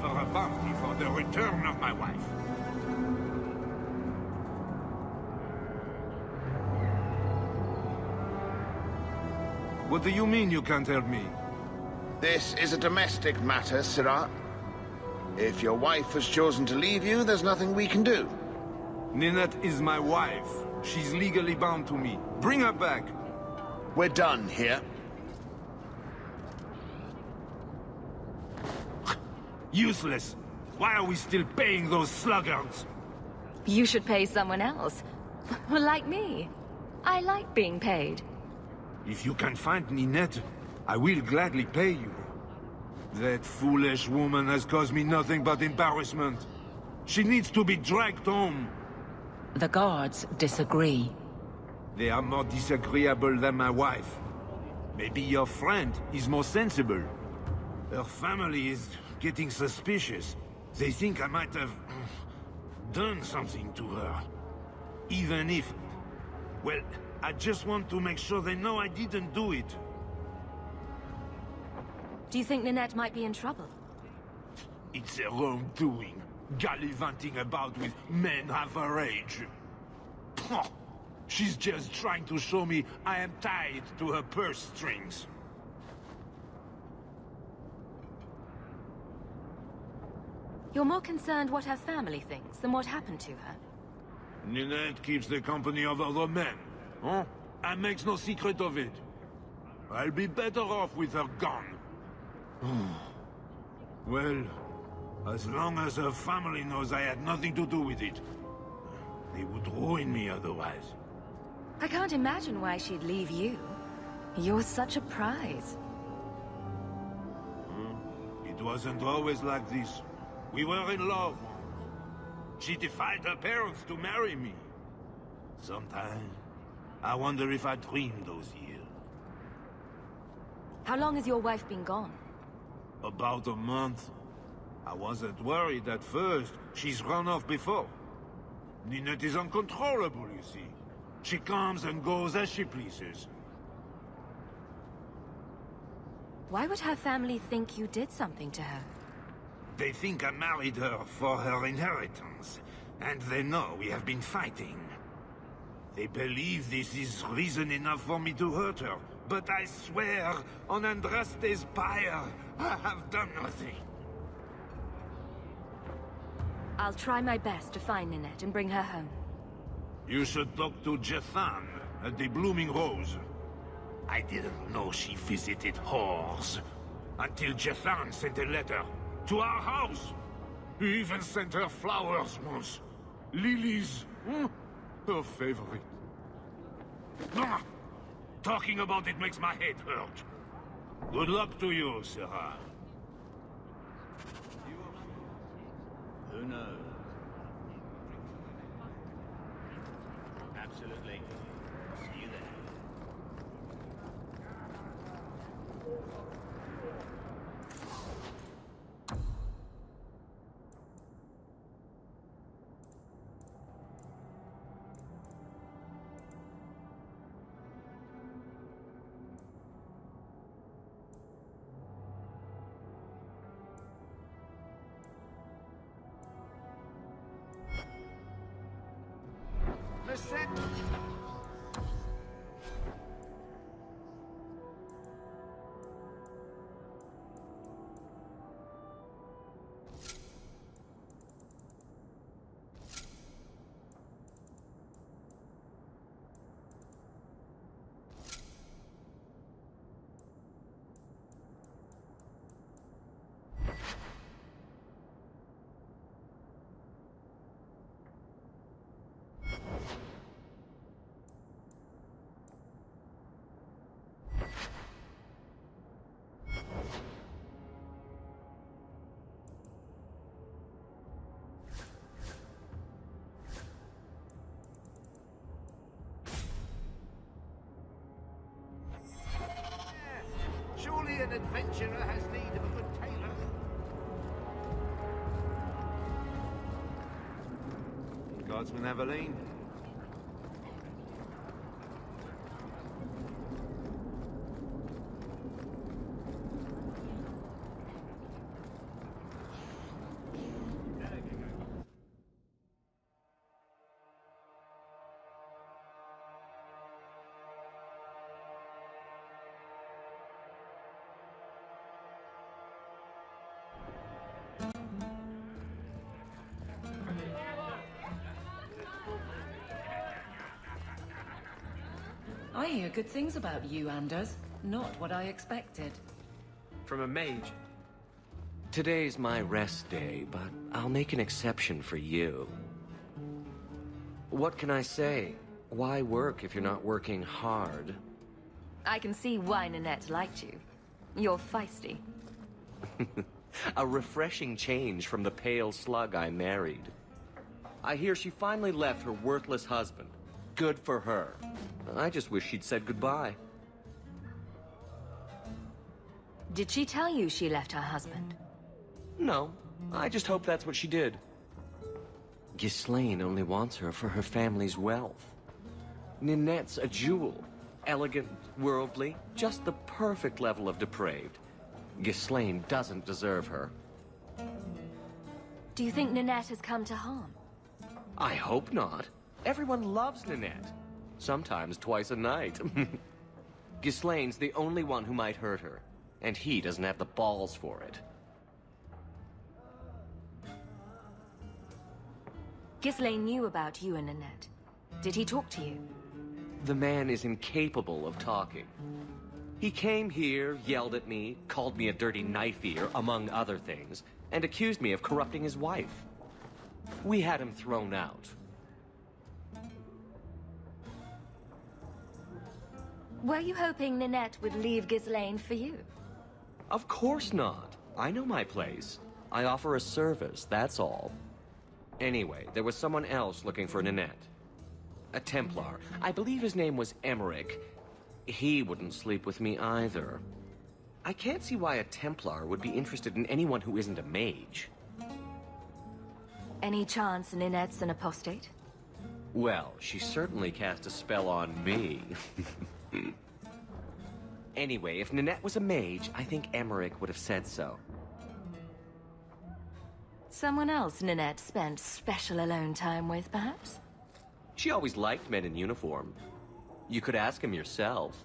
offer a bounty for the return of my wife. What do you mean you can't help me? This is a domestic matter, Sirah. If your wife has chosen to leave you, there's nothing we can do. Ninette is my wife. She's legally bound to me. Bring her back. We're done here. Useless. Why are we still paying those sluggards? You should pay someone else. Like me. I like being paid. If you can find Ninette, I will gladly pay you. That foolish woman has caused me nothing but embarrassment. She needs to be dragged home. The guards disagree. They are more disagreeable than my wife. Maybe your friend is more sensible. Her family is getting suspicious. They think I might have done something to her. Even if... Well, I just want to make sure they know I didn't do it. Do you think Ninette might be in trouble? It's their own doing. Gallivanting about with men half her age. Pah! She's just trying to show me I am tied to her purse strings. You're more concerned what her family thinks than what happened to her. Ninette keeps the company of other men, huh? And makes no secret of it. I'll be better off with her gone. Well, as long as her family knows I had nothing to do with it, they would ruin me otherwise. I can't imagine why she'd leave you. You're such a prize. It wasn't always like this. We were in love once. She defied her parents to marry me. Sometimes, I wonder if I dreamed those years. How long has your wife been gone? About a month. I wasn't worried at first. She's run off before. Ninette is uncontrollable, you see. She comes and goes as she pleases. Why would her family think you did something to her? They think I married her for her inheritance, and they know we have been fighting. They believe this is reason enough for me to hurt her, but I swear on Andraste's pyre, I have done nothing. I'll try my best to find Ninette and bring her home. You should talk to Jethan at the Blooming Rose. I didn't know she visited whores until Jethan sent a letter to our house. He even sent her flowers once. Lilies. Her favorite. Ah, talking about it makes my head hurt. Good luck to you, Sirah. Who knows? Absolutely. See you there. Listen. Surely an adventurer has need of a good tailor. Guardsman Aveline. I hear good things about you, Anders. Not what I expected. From a mage. Today's my rest day, but I'll make an exception for you. What can I say? Why work if you're not working hard? I can see why Ninette liked you. You're feisty. A refreshing change from the pale slug I married. I hear she finally left her worthless husband. Good for her. I just wish she'd said goodbye. Did she tell you she left her husband? No, I just hope that's what she did. Ghislaine only wants her for her family's wealth. Ninette's a jewel. Elegant, worldly, just the perfect level of depraved. Ghislaine doesn't deserve her. Do you think Ninette has come to harm? I hope not. Everyone loves Ninette. Sometimes twice a night. Ghislaine's the only one who might hurt her, and he doesn't have the balls for it. Ghislaine knew about you and Ninette. Did he talk to you? The man is incapable of talking. He came here, yelled at me, called me a dirty knife-ear, among other things, and accused me of corrupting his wife. We had him thrown out. Were you hoping Ninette would leave Ghislaine for you? Of course not. I know my place. I offer a service, that's all. Anyway, there was someone else looking for Ninette. A Templar. I believe his name was Emmerich. He wouldn't sleep with me either. I can't see why a Templar would be interested in anyone who isn't a mage. Any chance Ninette's an apostate? Well, she certainly cast a spell on me. Anyway, if Ninette was a mage, I think Emmerich would have said so. Someone else Ninette spent special alone time with, perhaps? She always liked men in uniform. You could ask him yourself.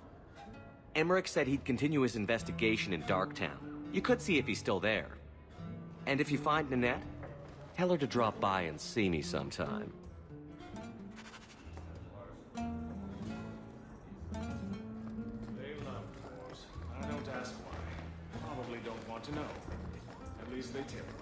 Emmerich said he'd continue his investigation in Darktown. You could see if he's still there. And if you find Ninette, tell her to drop by and see me sometime. They love dwarves. I don't ask why. Probably don't want to know. At least they tip well.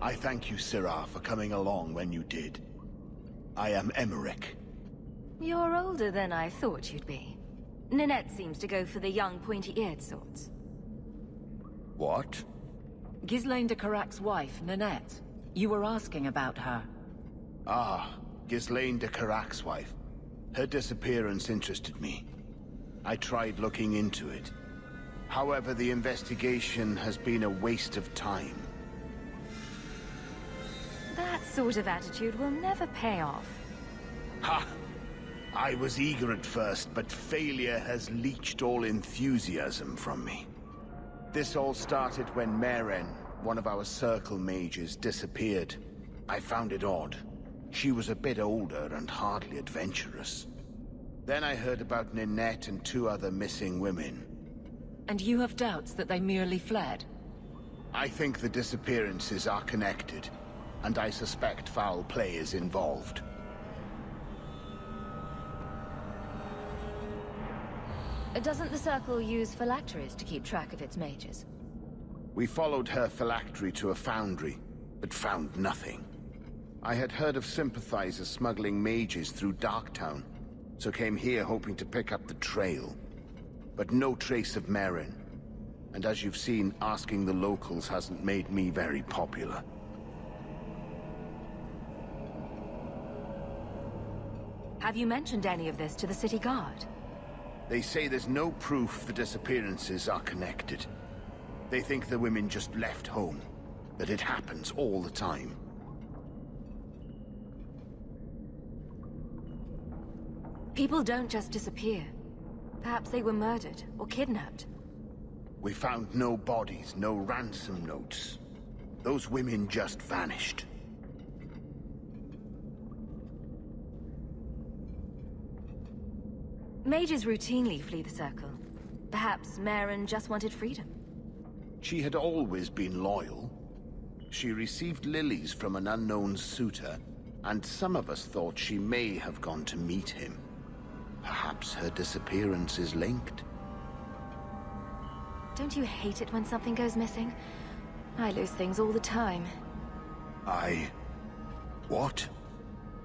I thank you, Syrah, for coming along when you did. I am Emmerich. You're older than I thought you'd be. Ninette seems to go for the young, pointy-eared sorts. What? Ghislaine de Carac's wife, Ninette. You were asking about her. Ah, Ghislaine de Carac's wife. Her disappearance interested me. I tried looking into it. However, the investigation has been a waste of time. That sort of attitude will never pay off. Ha! I was eager at first, but failure has leached all enthusiasm from me. This all started when Meren, one of our Circle mages, disappeared. I found it odd. She was a bit older and hardly adventurous. Then I heard about Ninette and 2 other missing women. And you have doubts that they merely fled? I think the disappearances are connected, and I suspect foul play is involved. Doesn't the Circle use phylacteries to keep track of its mages? We followed her phylactery to a foundry, but found nothing. I had heard of sympathizers smuggling mages through Darktown, so came here hoping to pick up the trail. But no trace of Meren. And as you've seen, asking the locals hasn't made me very popular. Have you mentioned any of this to the city guard? They say there's no proof the disappearances are connected. They think the women just left home, that it happens all the time. People don't just disappear. Perhaps they were murdered or kidnapped. We found no bodies, no ransom notes. Those women just vanished. Mages routinely flee the Circle. Perhaps Meren just wanted freedom. She had always been loyal. She received lilies from an unknown suitor, and some of us thought she may have gone to meet him. Perhaps her disappearance is linked. Don't you hate it when something goes missing? I lose things all the time. What?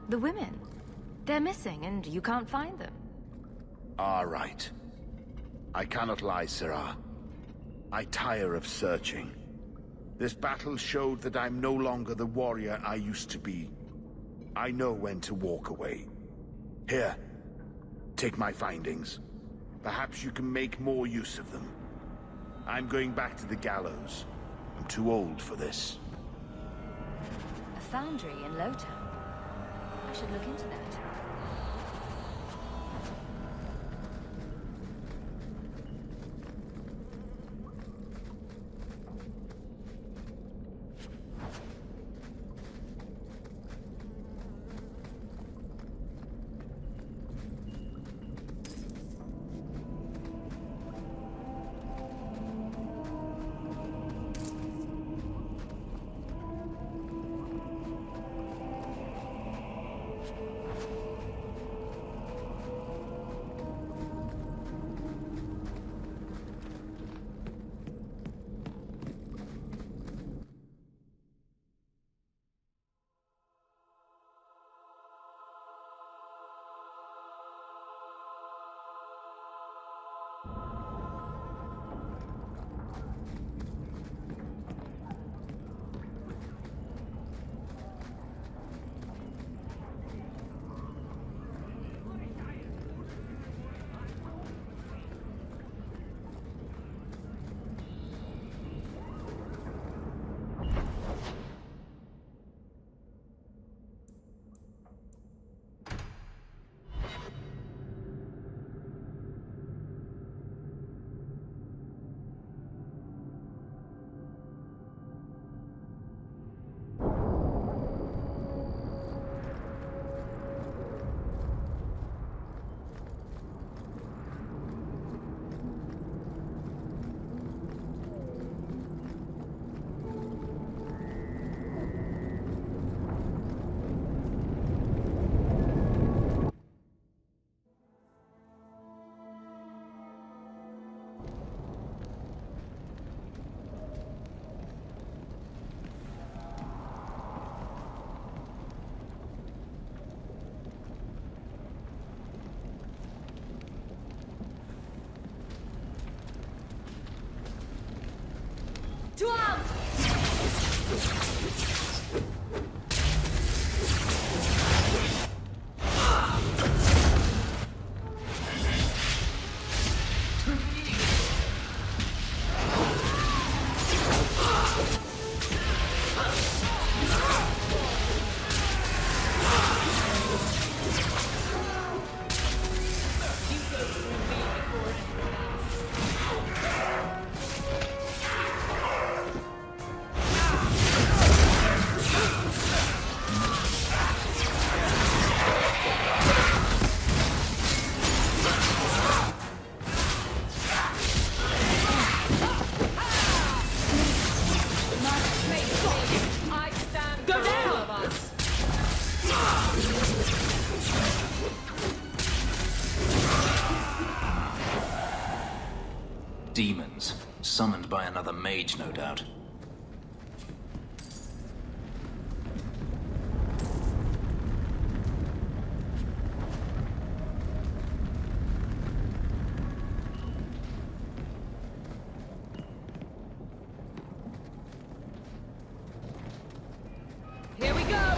The women. They're missing, and you can't find them. All right. I cannot lie, Sirah. I tire of searching. This battle showed that I'm no longer the warrior I used to be. I know when to walk away. Here, take my findings. Perhaps you can make more use of them. I'm going back to the gallows. I'm too old for this. A foundry in Lowtown. I should look into that. To arms! Another mage, no doubt. Here we go!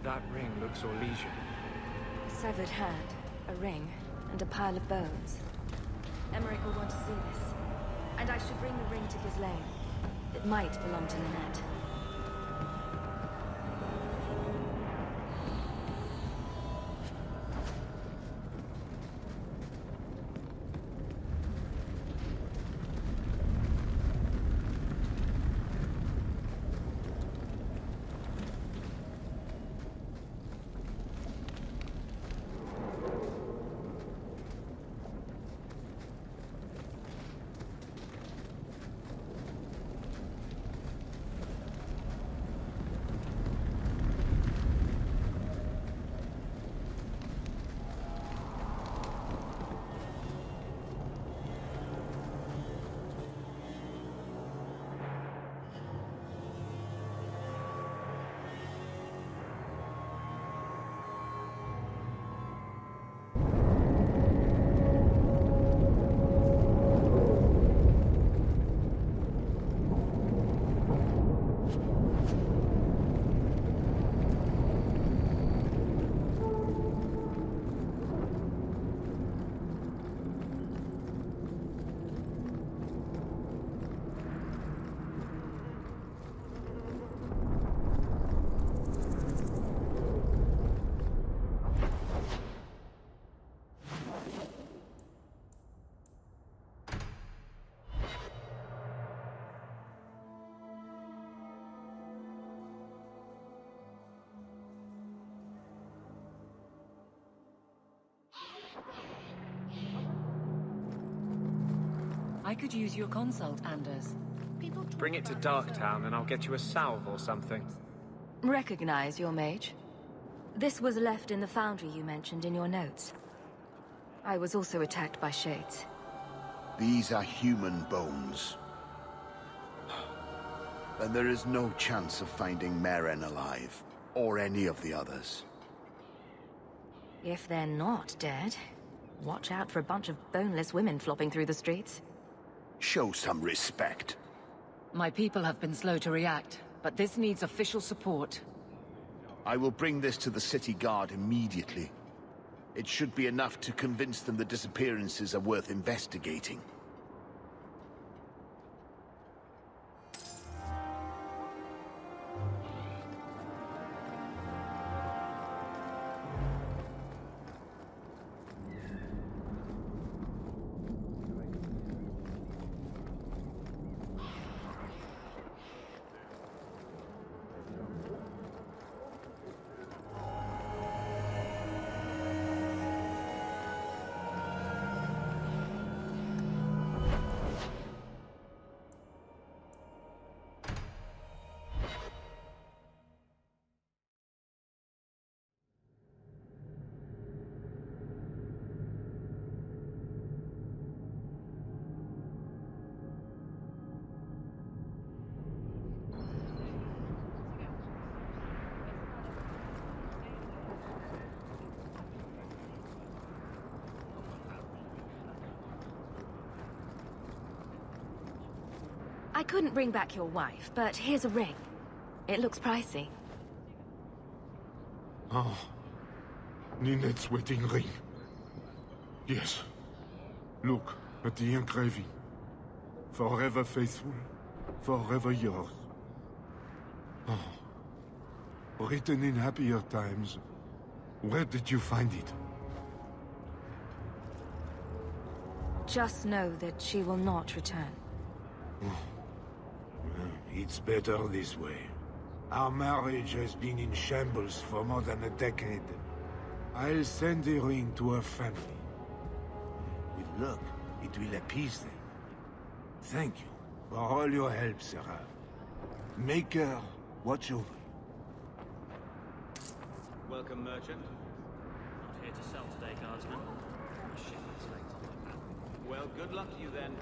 That ring looks Orlesian. A severed hand, a ring, and a pile of bones. Emmerich will want to see this. And I should bring the ring to Ghislaine. It might belong to Ninette. I could use your consult, Anders. Bring it to Darktown and I'll get you a salve or something. Recognize your mage? This was left in the foundry you mentioned in your notes. I was also attacked by shades. These are human bones. Then there is no chance of finding Meren alive, or any of the others. If they're not dead, watch out for a bunch of boneless women flopping through the streets. Show some respect. My people have been slow to react, but this needs official support. I will bring this to the city guard immediately. It should be enough to convince them the disappearances are worth investigating. I couldn't bring back your wife, but here's a ring. It looks pricey. Ah, Ninette's wedding ring. Yes. Look at the engraving. Forever faithful, forever yours. Oh, written in happier times. Where did you find it? Just know that she will not return. It's better this way. Our marriage has been in shambles for more than a decade. I'll send the ring to her family. With luck, it will appease them. Thank you for all your help, Sarah. Make her watch over you. Welcome, merchant. Not here to sell today, guardsman. My ship is late. Well, good luck to you then.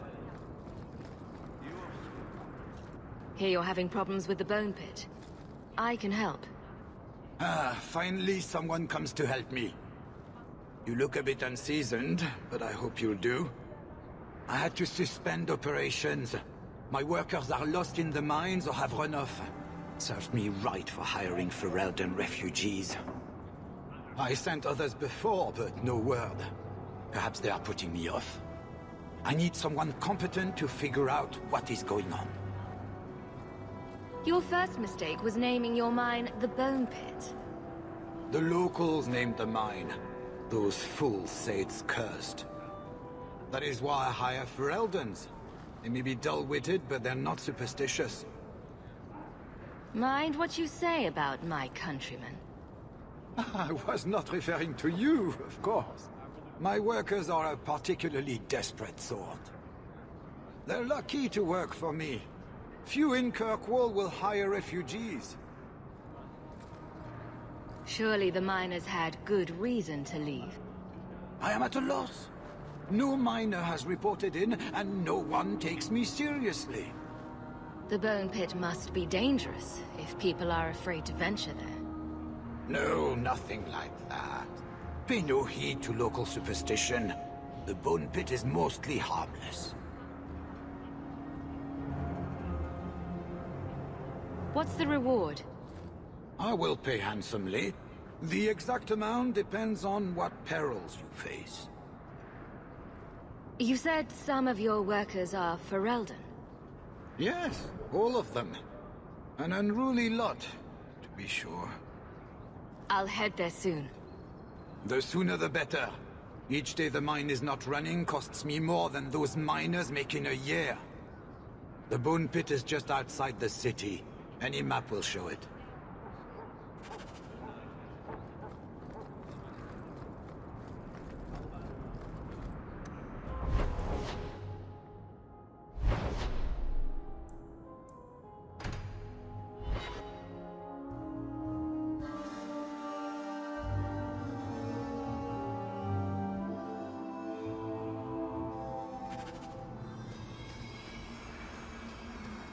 You Hear you're having problems with the bone pit. I can help. Ah, finally someone comes to help me. You look a bit unseasoned, but I hope you'll do. I had to suspend operations. My workers are lost in the mines or have run off. Serves me right for hiring Ferelden refugees. I sent others before, but no word. Perhaps they are putting me off. I need someone competent to figure out what is going on. Your first mistake was naming your mine the Bone Pit. The locals named the mine. Those fools say it's cursed. That is why I hire Fereldens. They may be dull-witted, but they're not superstitious. Mind what you say about my countrymen. I was not referring to you, of course. My workers are a particularly desperate sort. They're lucky to work for me. Few in Kirkwall will hire refugees. Surely the miners had good reason to leave. I am at a loss. No miner has reported in, and no one takes me seriously. The Bone Pit must be dangerous if people are afraid to venture there. No, nothing like that. Pay no heed to local superstition. The Bone Pit is mostly harmless. What's the reward? I will pay handsomely. The exact amount depends on what perils you face. You said some of your workers are Ferelden. Yes, all of them. An unruly lot, to be sure. I'll head there soon. The sooner the better. Each day the mine is not running costs me more than those miners make in a year. The Bone Pit is just outside the city. Any map will show it.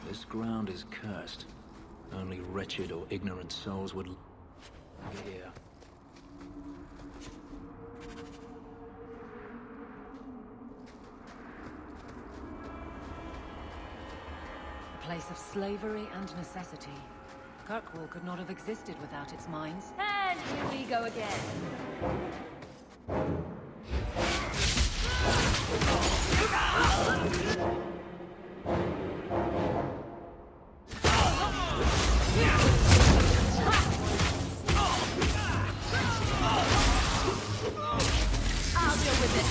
This ground is cursed. Only wretched or ignorant souls would live here. A place of slavery and necessity. Kirkwall could not have existed without its mines. And here we go again. I'll deal with it.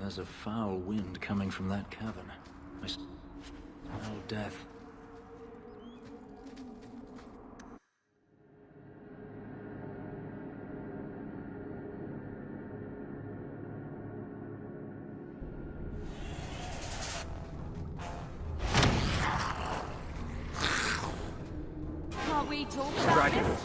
There's a foul wind coming from that cavern. I smell death. Can't we talk about this?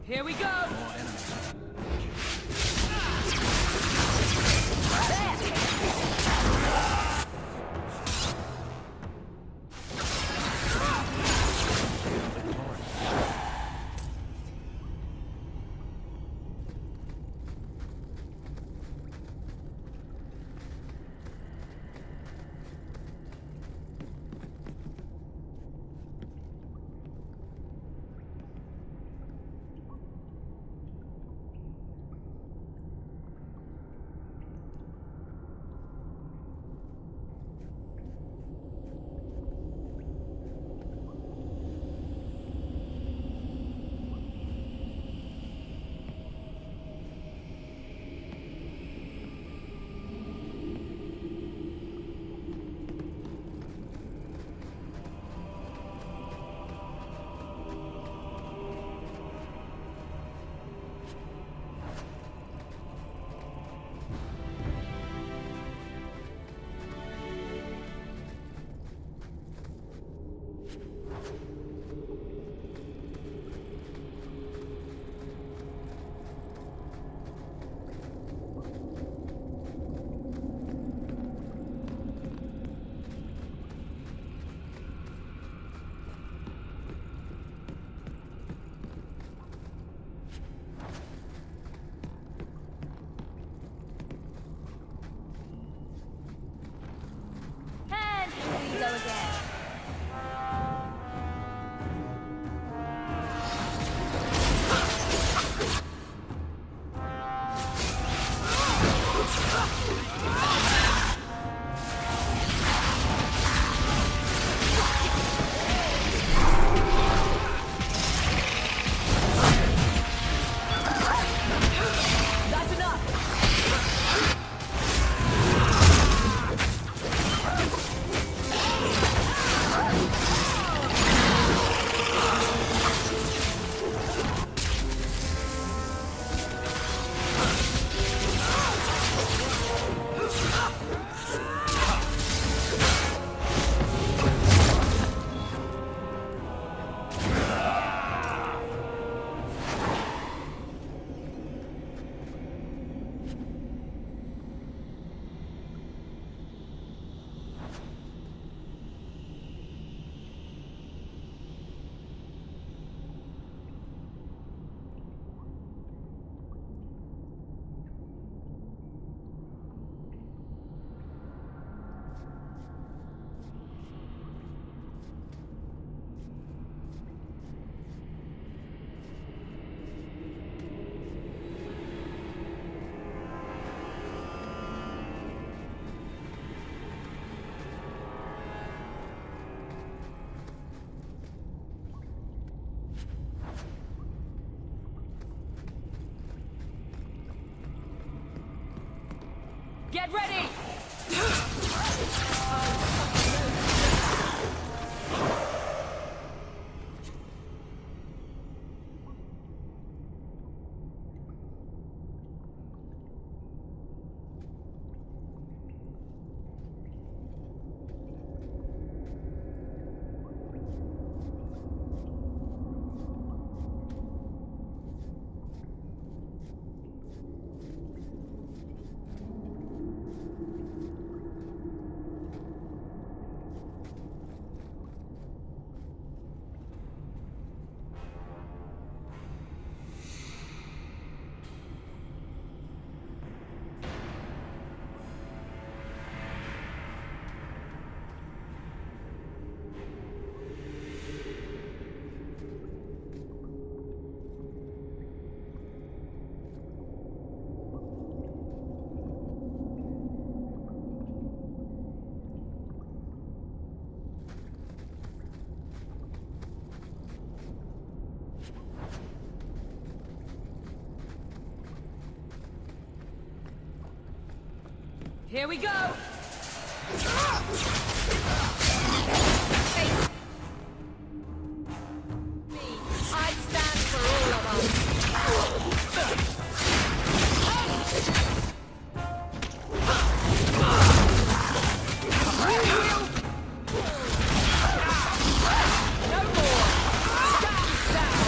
Here we go! Get ready! Here we go! I stand for all of us. No more! Stand down!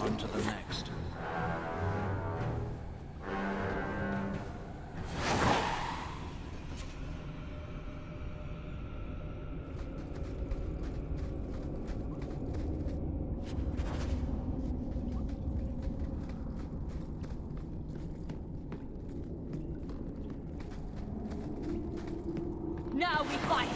On to the next. Now we fight!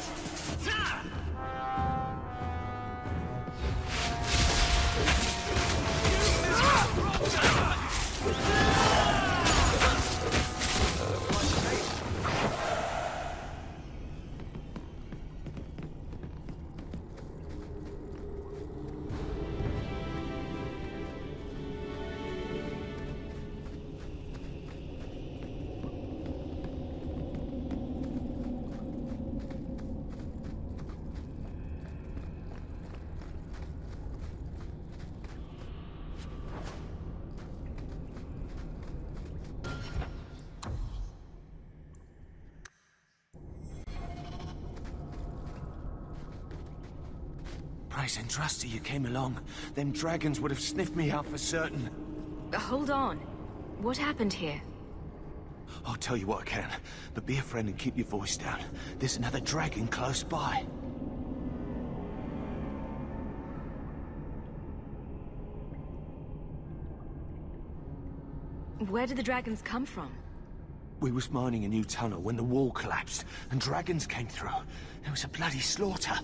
Price and trusty you came along. Them dragons would have sniffed me out for certain. Hold on. What happened here? I'll tell you what I can, but be a friend and keep your voice down. There's another dragon close by. Where did the dragons come from? We was mining a new tunnel when the wall collapsed, and dragons came through. It was a bloody slaughter.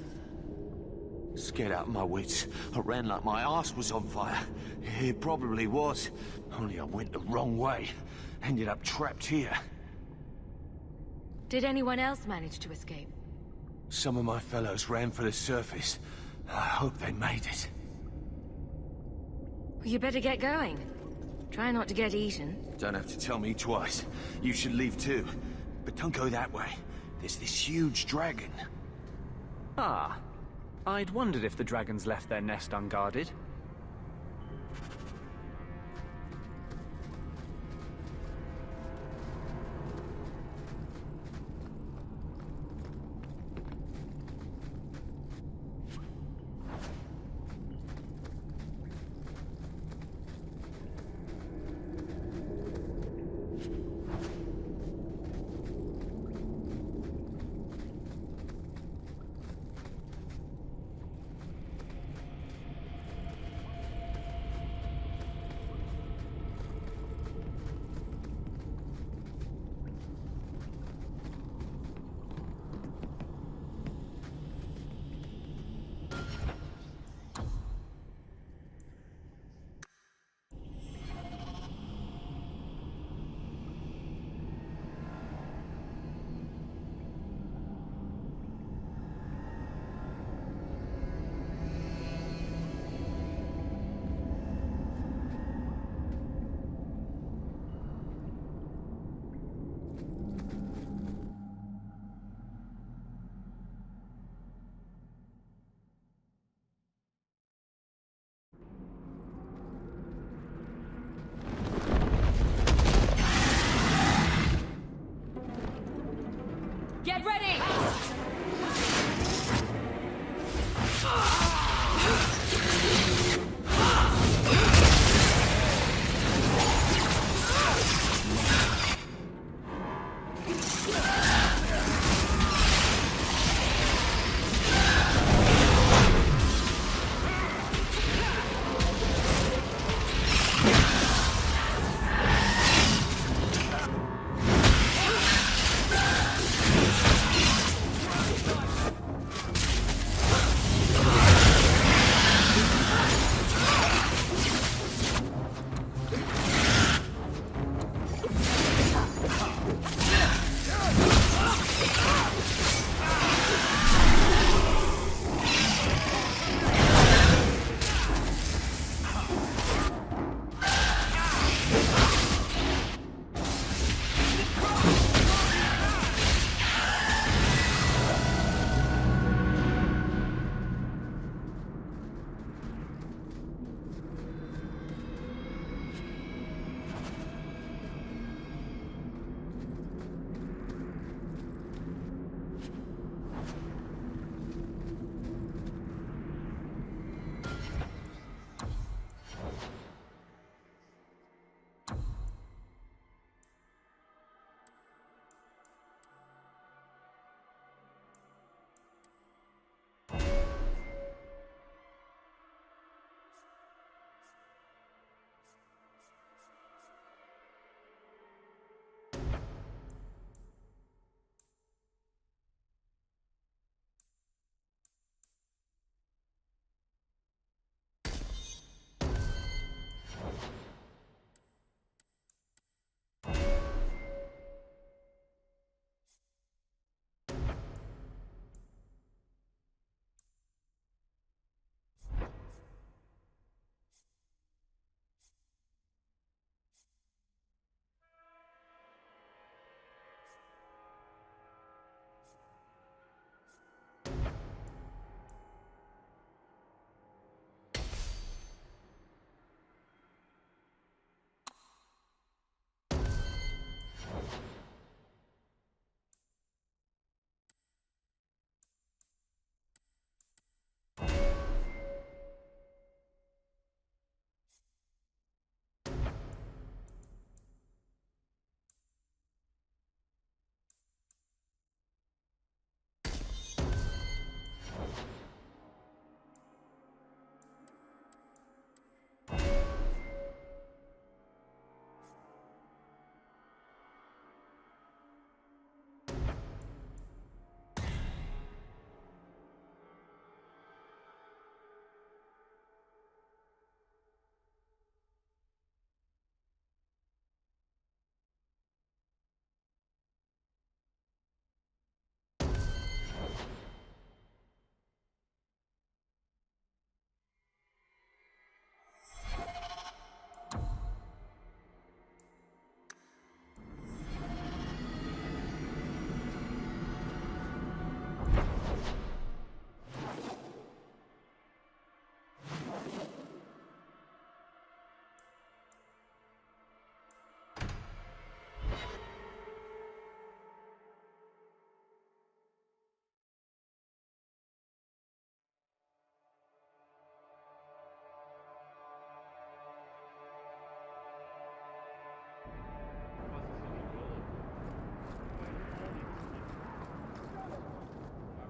Scared out of my wits, I ran like my arse was on fire. It probably was, only I went the wrong way. Ended up trapped here. Did anyone else manage to escape? Some of my fellows ran for the surface. I hope they made it. You better get going. Try not to get eaten. Don't have to tell me twice. You should leave too. But don't go that way. There's this huge dragon. Ah. I'd wondered if the dragons left their nest unguarded.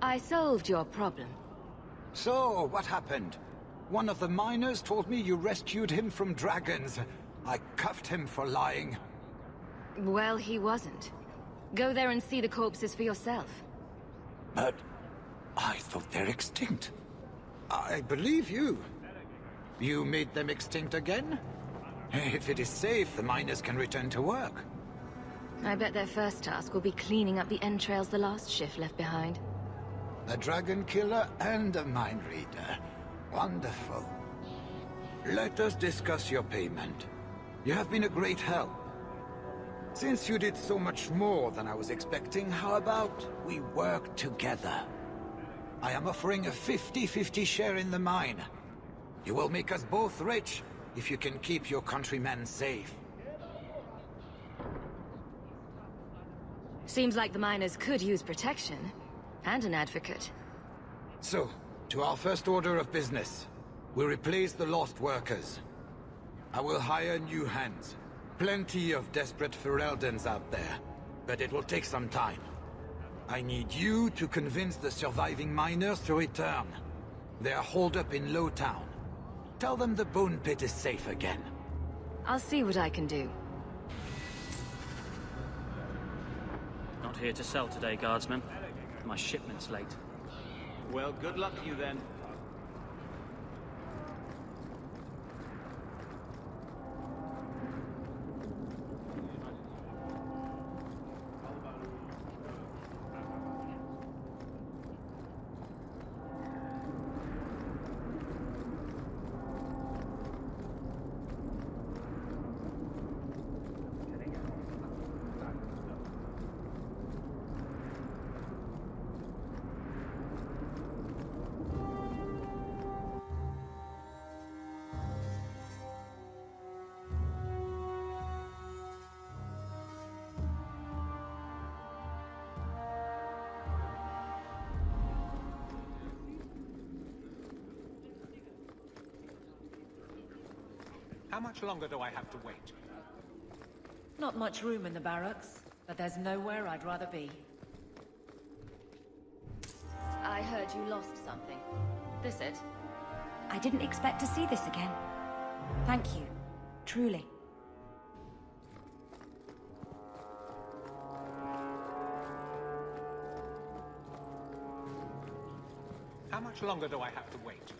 I solved your problem. So, what happened? One of the miners told me you rescued him from dragons. I cuffed him for lying. Well, he wasn't. Go there and see the corpses for yourself. But I thought they're extinct. I believe you. You made them extinct again? If it is safe, the miners can return to work. I bet their first task will be cleaning up the entrails the last shift left behind. A dragon killer and a mind reader. Wonderful. Let us discuss your payment. You have been a great help. Since you did so much more than I was expecting, how about we work together? I am offering a 50-50 share in the mine. You will make us both rich if you can keep your countrymen safe. Seems like the miners could use protection. And an advocate. So, to our first order of business. We replace the lost workers. I will hire new hands. Plenty of desperate Ferelden's out there. But it will take some time. I need you to convince the surviving miners to return. They are holed up in Lowtown. Tell them the Bone Pit is safe again. I'll see what I can do. Not here to sell today, Guardsman. My shipment's late. Well, good luck to you then. How much longer do I have to wait? Not much room in the barracks, but there's nowhere I'd rather be. I heard you lost something. This it? I didn't expect to see this again. Thank you. Truly. How much longer do I have to wait?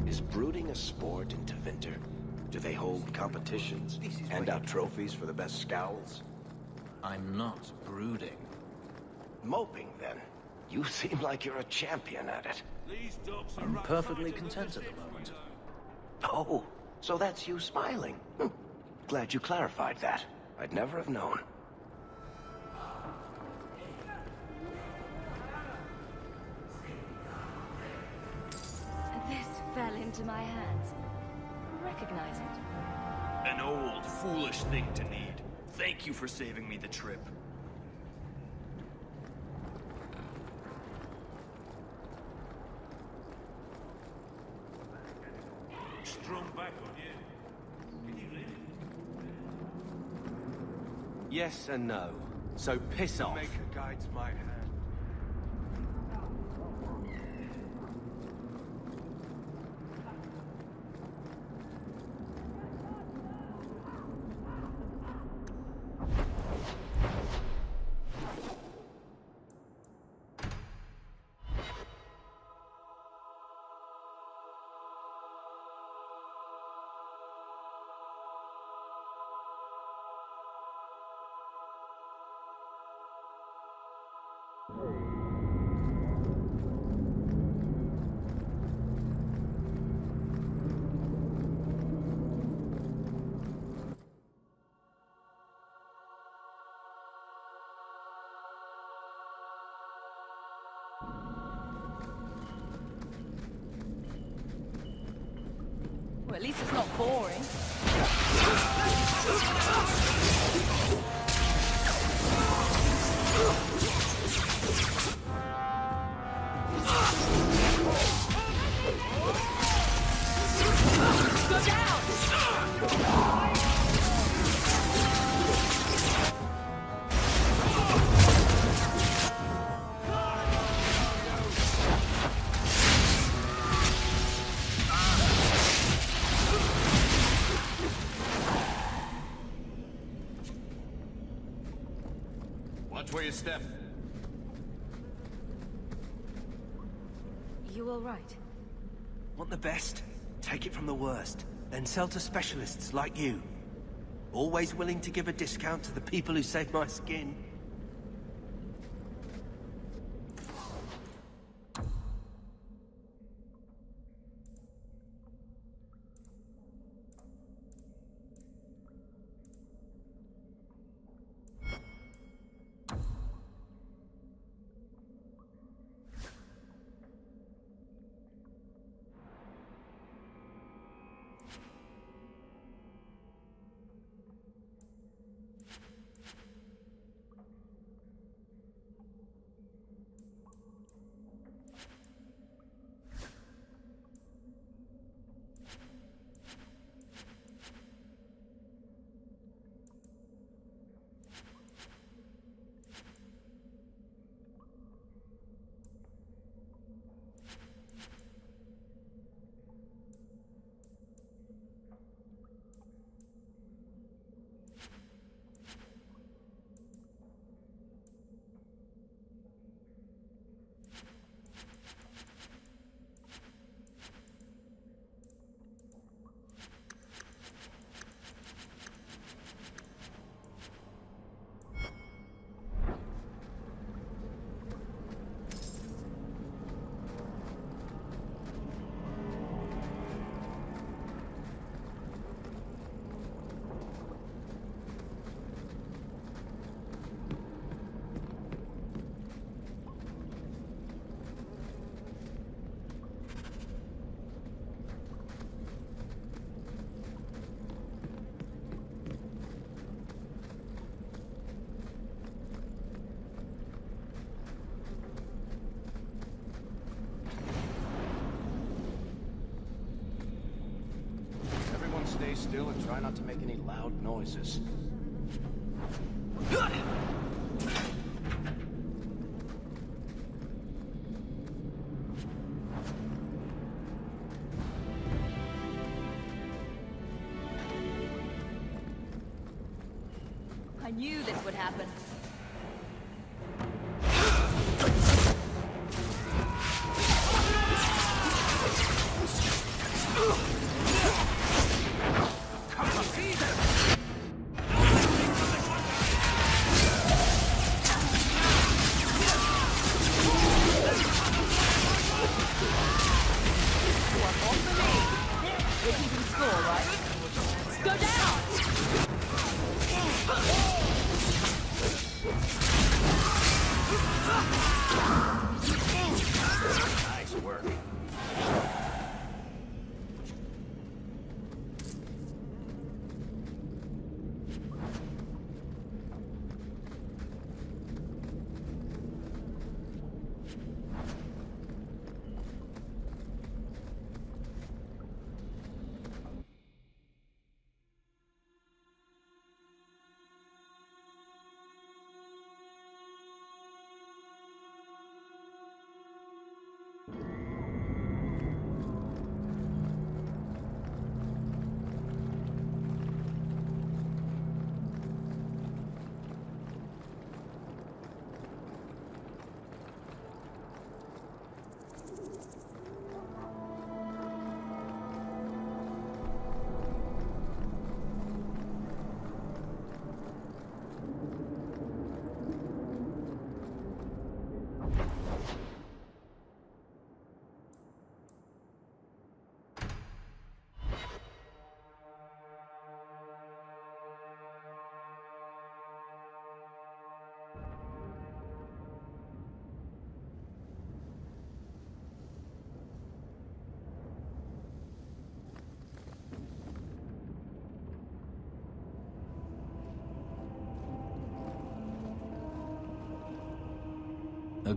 Is brooding a sport in Tevinter? Do they hold competitions? Hand out trophies for the best scowls? I'm not brooding. Moping, then? You seem like you're a champion at it. I'm perfectly content at the moment. Oh, so that's you smiling. Glad you clarified that. I'd never have known. into my hands. Recognize it? An old, foolish thing to need. Thank you for saving me the trip. Strong back on you. Can you live? Yes and no. So piss off. Maker guides my hand. Well, at least it's not boring. Go down! Watch where you step. You all right? Want the best? Take it from the worst. Then sell to specialists like you. Always willing to give a discount to the people who save my skin. Stay still and try not to make any loud noises. I knew this would happen. Go down!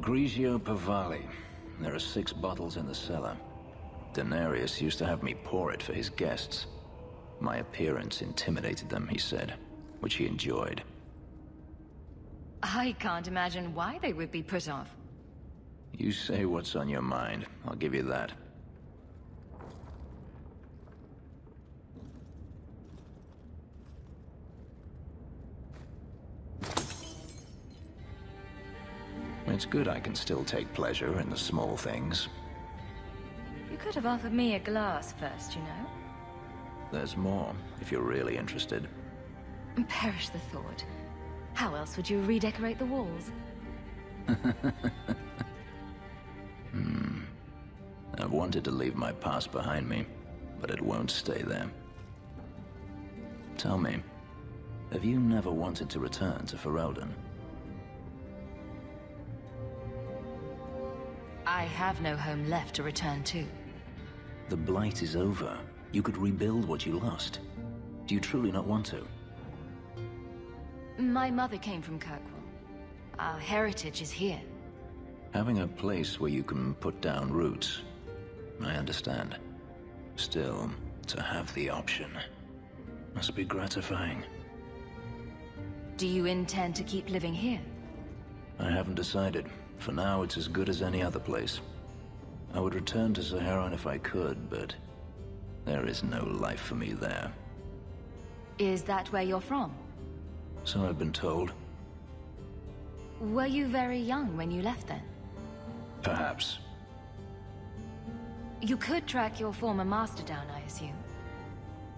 Grigio Pavali. There are 6 bottles in the cellar. Denarius used to have me pour it for his guests. My appearance intimidated them, he said, which he enjoyed. I can't imagine why they would be put off. You say what's on your mind, I'll give you that. It's good I can still take pleasure in the small things. You could have offered me a glass first, you know? There's more, if you're really interested. Perish the thought. How else would you redecorate the walls? I've wanted to leave my past behind me, but it won't stay there. Tell me, have you never wanted to return to Ferelden? I have no home left to return to. The Blight is over. You could rebuild what you lost. Do you truly not want to? My mother came from Kirkwall. Our heritage is here. Having a place where you can put down roots, I understand. Still, to have the option must be gratifying. Do you intend to keep living here? I haven't decided. For now, it's as good as any other place. I would return to Saharan if I could, but there is no life for me there. Is that where you're from? So I've been told. Were you very young when you left then? Perhaps. You could track your former master down, I assume.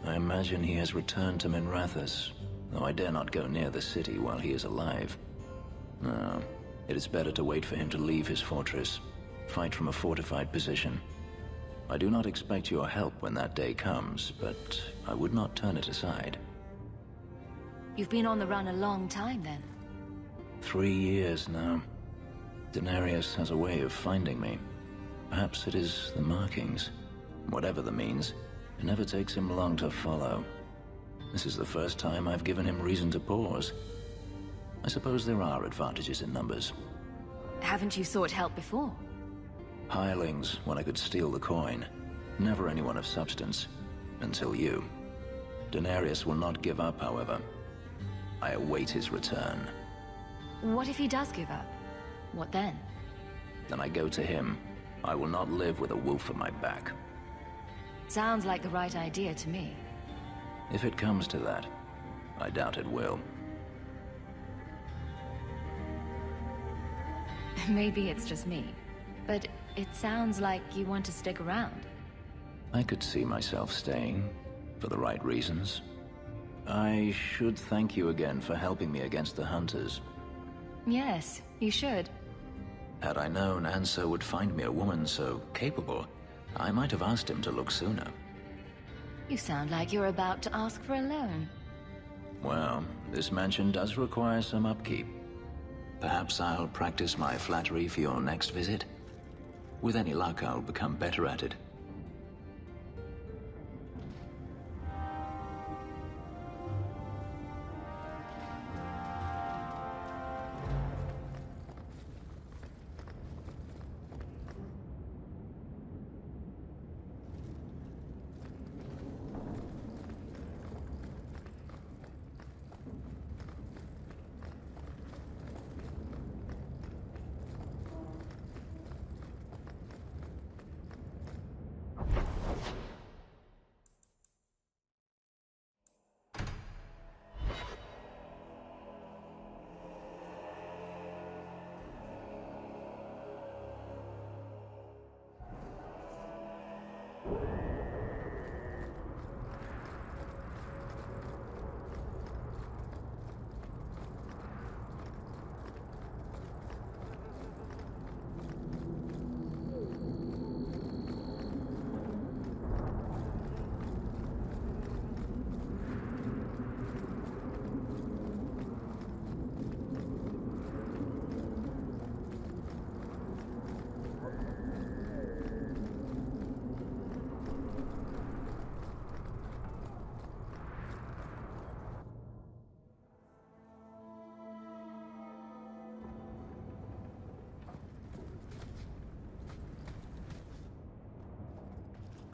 I imagine he has returned to Minrathous, though I dare not go near the city while he is alive. No, it is better to wait for him to leave his fortress, fight from a fortified position. I do not expect your help when that day comes, but I would not turn it aside. You've been on the run a long time, then. 3 years now. Denarius has a way of finding me. Perhaps it is the markings. Whatever the means, it never takes him long to follow. This is the first time I've given him reason to pause. I suppose there are advantages in numbers. Haven't you sought help before? Hirelings, when I could steal the coin. Never anyone of substance. Until you. Denarius will not give up, however. I await his return. What if he does give up? What then? Then I go to him. I will not live with a wolf at my back. Sounds like the right idea to me. If it comes to that, I doubt it will. Maybe it's just me, but it sounds like you want to stick around. I could see myself staying, for the right reasons. I should thank you again for helping me against the Hunters. Yes, you should. Had I known Anso would find me a woman so capable, I might have asked him to look sooner. You sound like you're about to ask for a loan. Well, this mansion does require some upkeep. Perhaps I'll practice my flattery for your next visit. With any luck, I'll become better at it.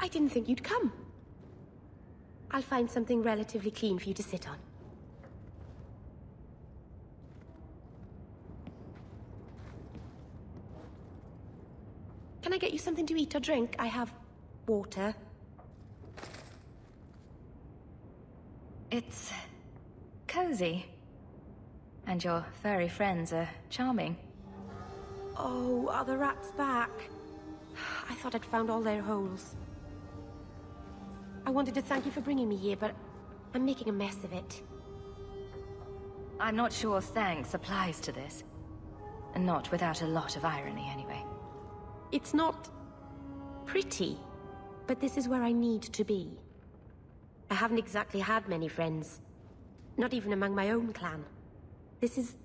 I didn't think you'd come. I'll find something relatively clean for you to sit on. Can I get you something to eat or drink? I have water. It's cozy. And your furry friends are charming. Oh, are the rats back? I thought I'd found all their holes. I wanted to thank you for bringing me here, but I'm making a mess of it. I'm not sure thanks applies to this. And not without a lot of irony, anyway. It's not pretty, but this is where I need to be. I haven't exactly had many friends. Not even among my own clan. This is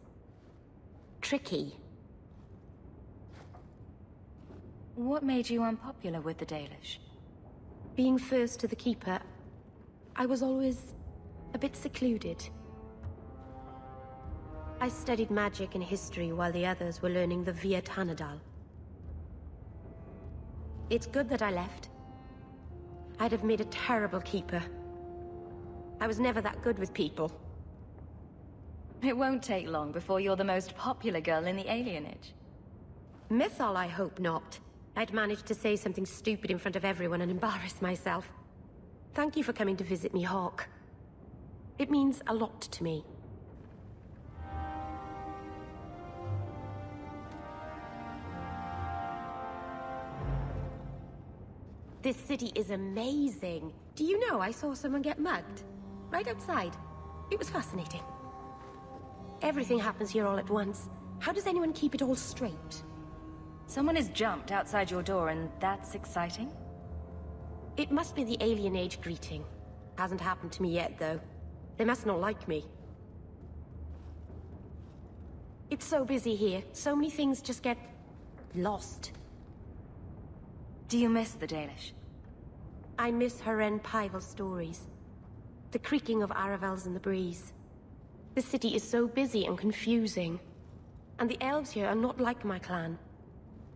tricky. What made you unpopular with the Dalish? Being first to the Keeper, I was always a bit secluded. I studied magic and history while the others were learning the Via Tanadal. It's good that I left. I'd have made a terrible Keeper. I was never that good with people. It won't take long before you're the most popular girl in the alienage. Mythal, I hope not. I'd managed to say something stupid in front of everyone and embarrass myself. Thank you for coming to visit me, Hawke. It means a lot to me. This city is amazing. Do you know I saw someone get mugged? Right outside. It was fascinating. Everything happens here all at once. How does anyone keep it all straight? Someone has jumped outside your door and that's exciting? It must be the Alien Age greeting. Hasn't happened to me yet, though. They must not like me. It's so busy here. So many things just get lost. Do you miss the Dalish? I miss Haren Pyval stories. The creaking of Aravels in the breeze. The city is so busy and confusing. And the elves here are not like my clan.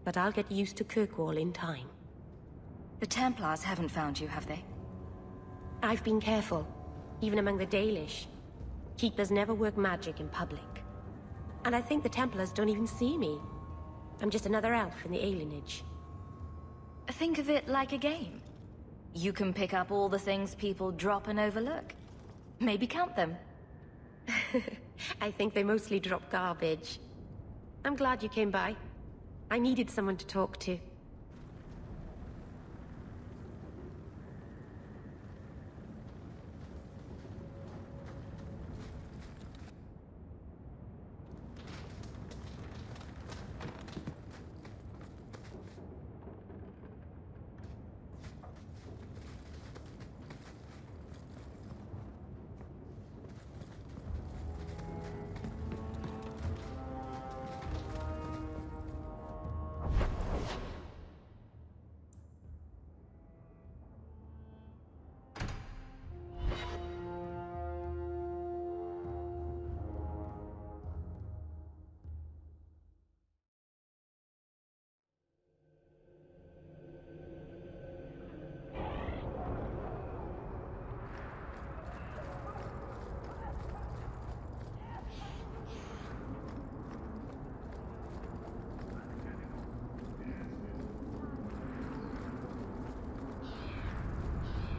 But I'll get used to Kirkwall in time. The Templars haven't found you, have they? I've been careful, even among the Dalish. Keepers never work magic in public. And I think the Templars don't even see me. I'm just another elf in the alienage. Think of it like a game. You can pick up all the things people drop and overlook. Maybe count them. I think they mostly drop garbage. I'm glad you came by. I needed someone to talk to.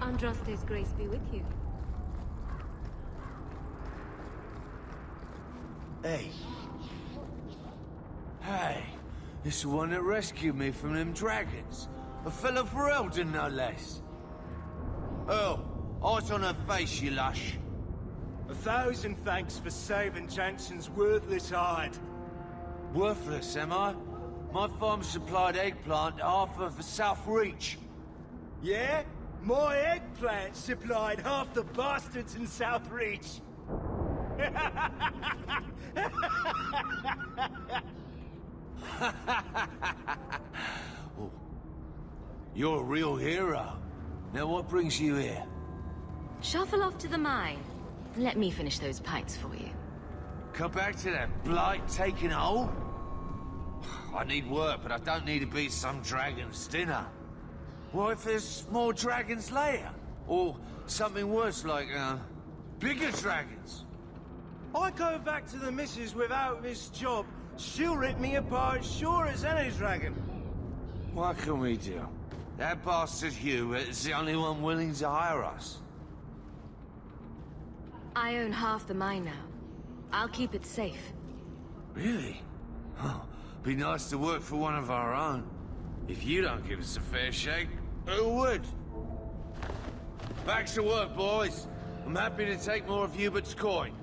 Andraste's grace be with you. Hey. Hey, it's the one that rescued me from them dragons. A fellow for Eldon, no less. Oh, eyes on her face, you lush. 1,000 thanks for saving Jansen's worthless hide. Worthless, am I? My farm supplied eggplant to half of the South Reach. Yeah? My eggplant supplied half the bastards in South Reach. Oh, you're a real hero. Now what brings you here? Shuffle off to the mine. Let me finish those pints for you. Come back to that blight taking hold? I need work, but I don't need to be some dragon's dinner. What if there's more dragons later? Or something worse, like, bigger dragons? I go back to the missus without this job, she'll rip me apart sure as any dragon. What can we do? That bastard Hugh is the only one willing to hire us. I own half the mine now. I'll keep it safe. Really? Oh, be nice to work for one of our own. If you don't give us a fair shake, who would? Back to work, boys. I'm happy to take more of Hubert's coin.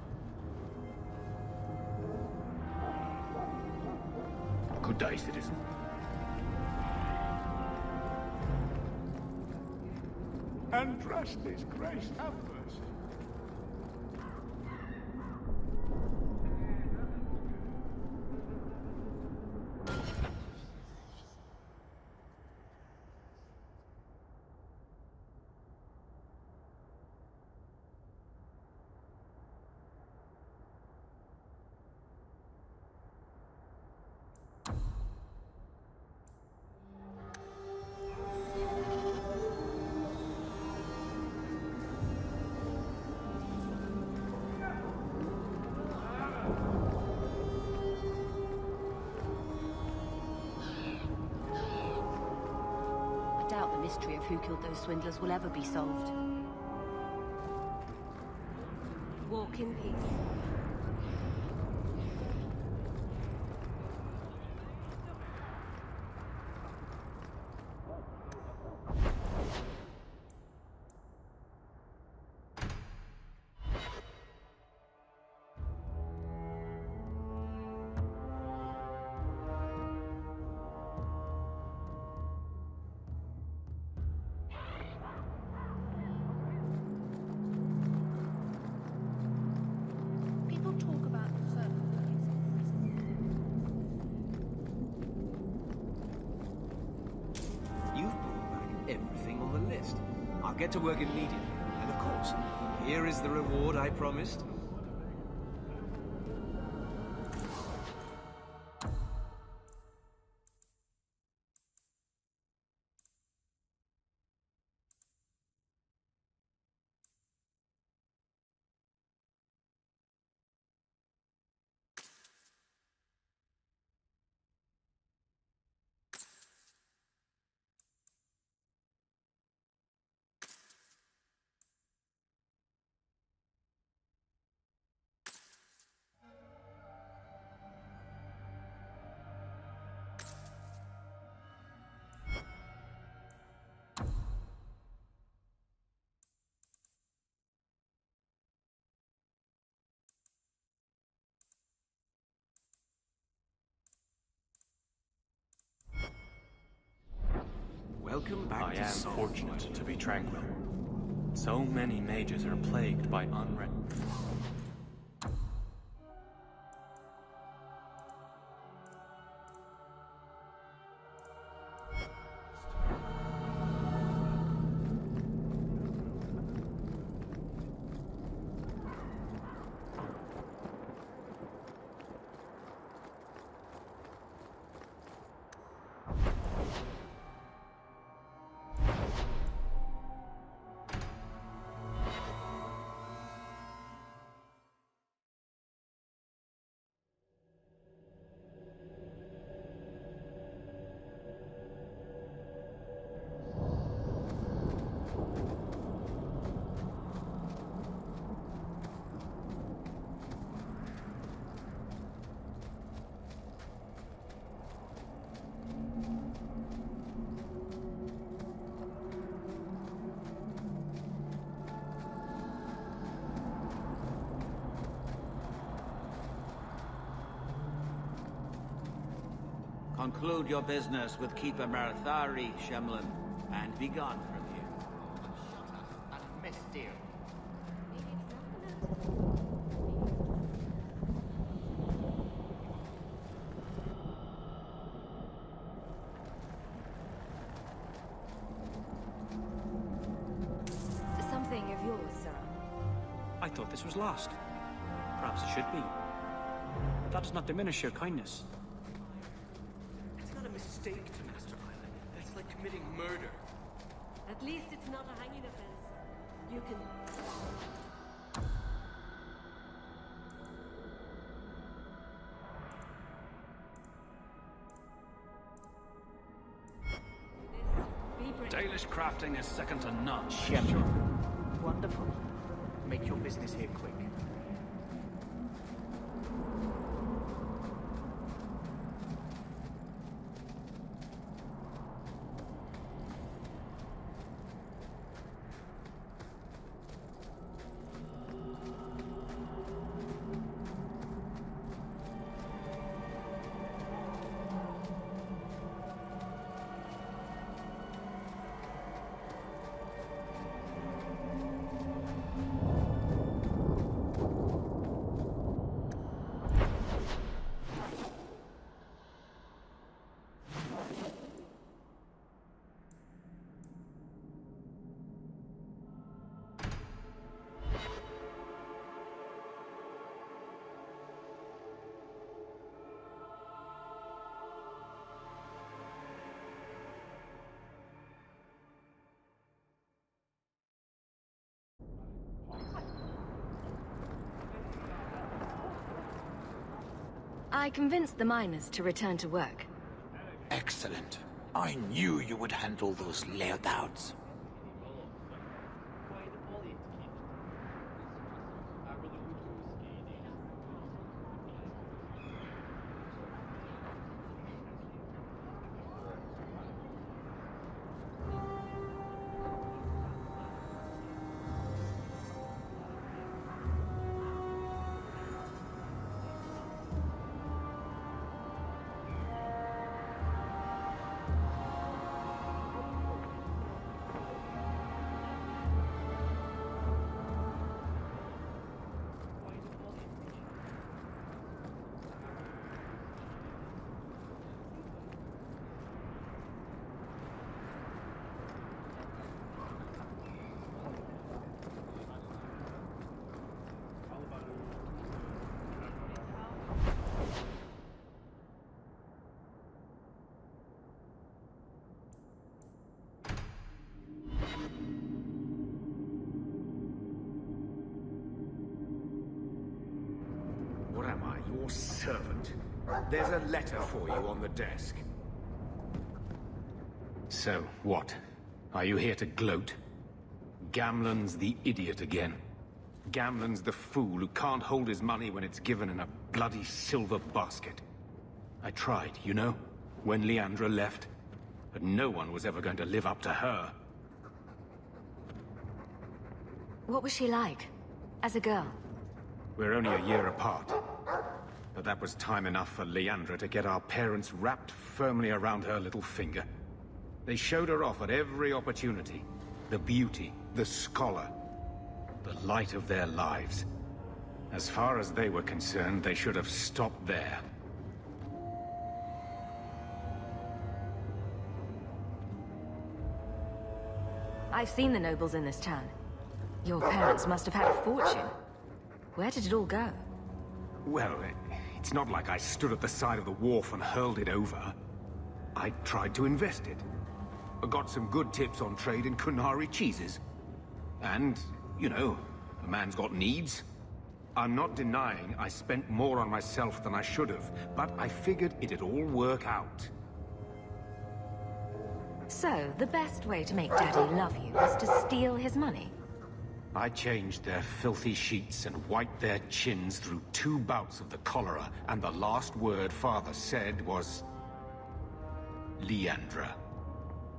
Good day, citizen. Andraste's grace have mercy. The mystery of who killed those swindlers will ever be solved. Walk in peace. I'll get to work immediately. And of course, here is the reward I promised. Welcome back I to am Saul. fortunate to be tranquil. So many mages are plagued by unrest. Conclude your business with Keeper Marathari, Shemlin, and be gone from here. Shut up and miss dear. Something of yours, sir. I thought this was lost. Perhaps it should be. That does not diminish your kindness. It's not a mistake to Master Island. That's like committing murder. At least it's not a hanging offense. You can... Dalish crafting is second to none. Sure. Wonderful. Make your business here quick. I convinced the miners to return to work. Excellent. I knew you would handle those layouts. What am I, your servant? There's a letter for you on the desk. So, what? Are you here to gloat? Gamlen's the idiot again. Gamlen's the fool who can't hold his money when it's given in a bloody silver basket. I tried, you know, when Leandra left. But no one was ever going to live up to her. What was she like, as a girl? We're only a year apart. But that was time enough for Leandra to get our parents wrapped firmly around her little finger. They showed her off at every opportunity. The beauty, the scholar, the light of their lives. As far as they were concerned, they should have stopped there. I've seen the nobles in this town. Your parents must have had a fortune. Where did it all go? Well, it's not like I stood at the side of the wharf and hurled it over. I tried to invest it. I got some good tips on trade in Qunari cheeses. And, you know, a man's got needs. I'm not denying I spent more on myself than I should have, but I figured it'd all work out. So, the best way to make Daddy love you was to steal his money? I changed their filthy sheets and wiped their chins through 2 bouts of the cholera, and the last word Father said was... Leandra.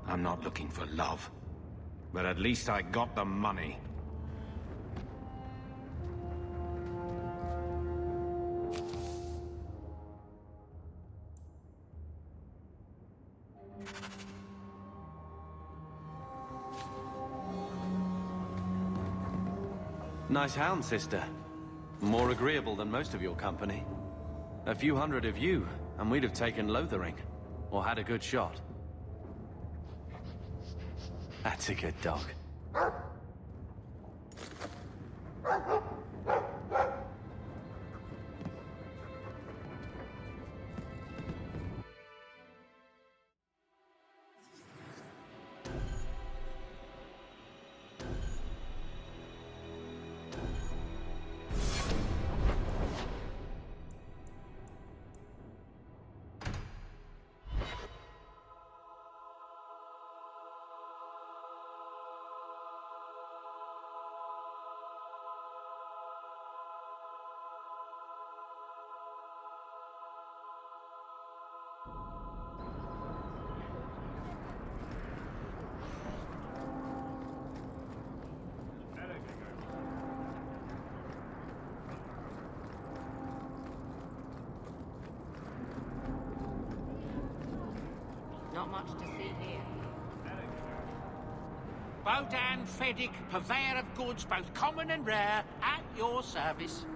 I'm not looking for love. But at least I got the money. Nice hound, sister. More agreeable than most of your company. A few hundred of you, and we'd have taken Lothering. Or had a good shot. That's a good dog. Not much to see here. Bodan Fedic, purveyor of goods both common and rare, at your service.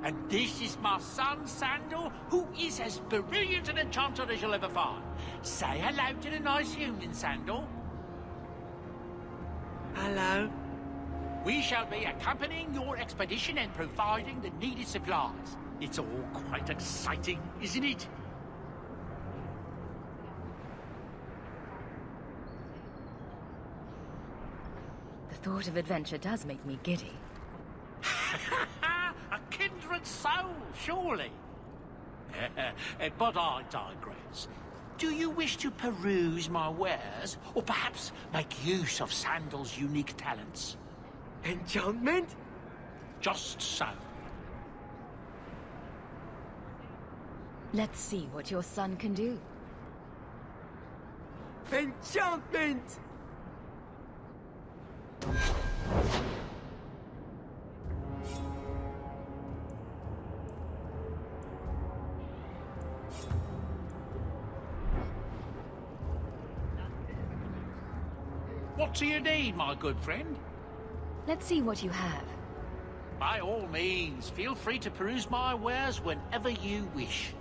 And this is my son, Sandal, who is as brilliant an enchanter as you'll ever find. Say hello to the nice human, Sandal. Hello. We shall be accompanying your expedition and providing the needed supplies. It's all quite exciting, isn't it? The thought of adventure does make me giddy. A kindred soul, surely. But I digress. Do you wish to peruse my wares, or perhaps make use of Sandal's unique talents? Enchantment? Just so. Let's see what your son can do. Enchantment! What do you need, my good friend? Let's see what you have. By all means, feel free to peruse my wares whenever you wish.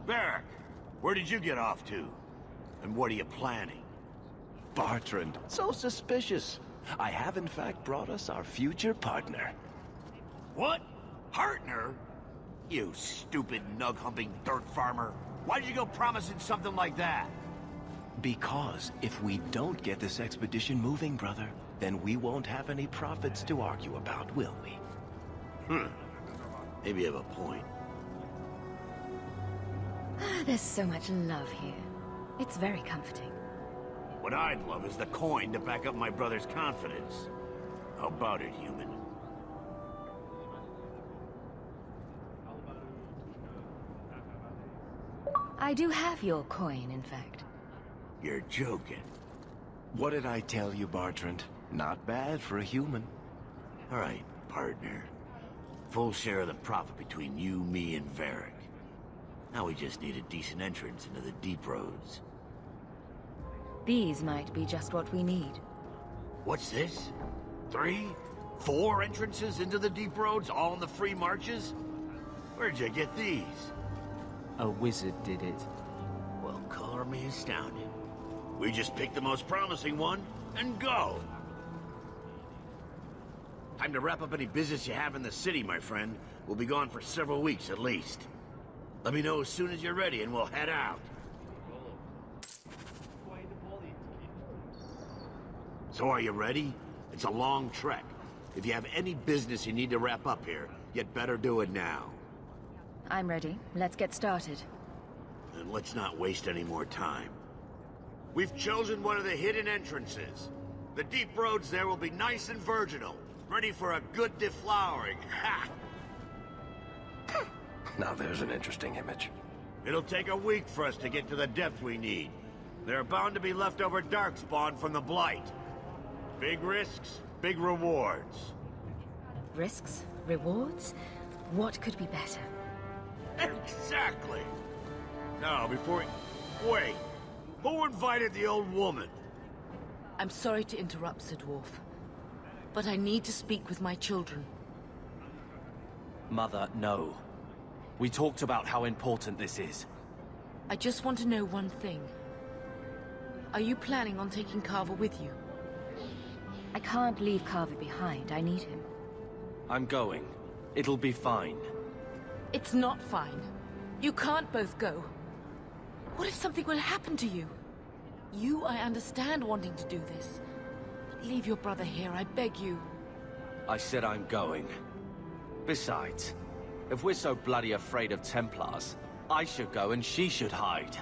Varric, where did you get off to? And what are you planning? Bartrand, so suspicious. I have in fact brought us our future partner. What? Partner? You stupid nug-humping dirt farmer. Why did you go promising something like that? Because if we don't get this expedition moving, brother, then we won't have any profits to argue about, will we? Maybe you have a point. There's so much love here. It's very comforting. What I'd love is the coin to back up my brother's confidence. How about it, human? I do have your coin, in fact. You're joking. What did I tell you, Bartrand? Not bad for a human. All right, partner. Full share of the profit between you, me, and Varric. Now we just need a decent entrance into the deep roads. These might be just what we need. What's this? 3? 4 entrances into the deep roads, all in the free marches? Where'd you get these? A wizard did it. Well, color me astounded. We just pick the most promising one and go. Time to wrap up any business you have in the city, my friend. We'll be gone for several weeks at least. Let me know as soon as you're ready and we'll head out. So are you ready? It's a long trek. If you have any business you need to wrap up here, you'd better do it now. I'm ready. Let's get started. And let's not waste any more time. We've chosen one of the hidden entrances. The deep roads there will be nice and virginal, ready for a good deflowering. Ha! Now there's an interesting image. It'll take a week for us to get to the depth we need. There are bound to be leftover darkspawn from the Blight. Big risks, big rewards. Risks? Rewards? What could be better? Exactly! Now, before we... Wait! Who invited the old woman? I'm sorry to interrupt, Sir Dwarf, but I need to speak with my children. Mother, no. We talked about how important this is. I just want to know one thing. Are you planning on taking Carver with you? I can't leave Carver behind. I need him. I'm going. It'll be fine. It's not fine. You can't both go. What if something will happen to you? You, I understand wanting to do this. But leave your brother here, I beg you. I said I'm going. Besides, if we're so bloody afraid of Templars, I should go and she should hide.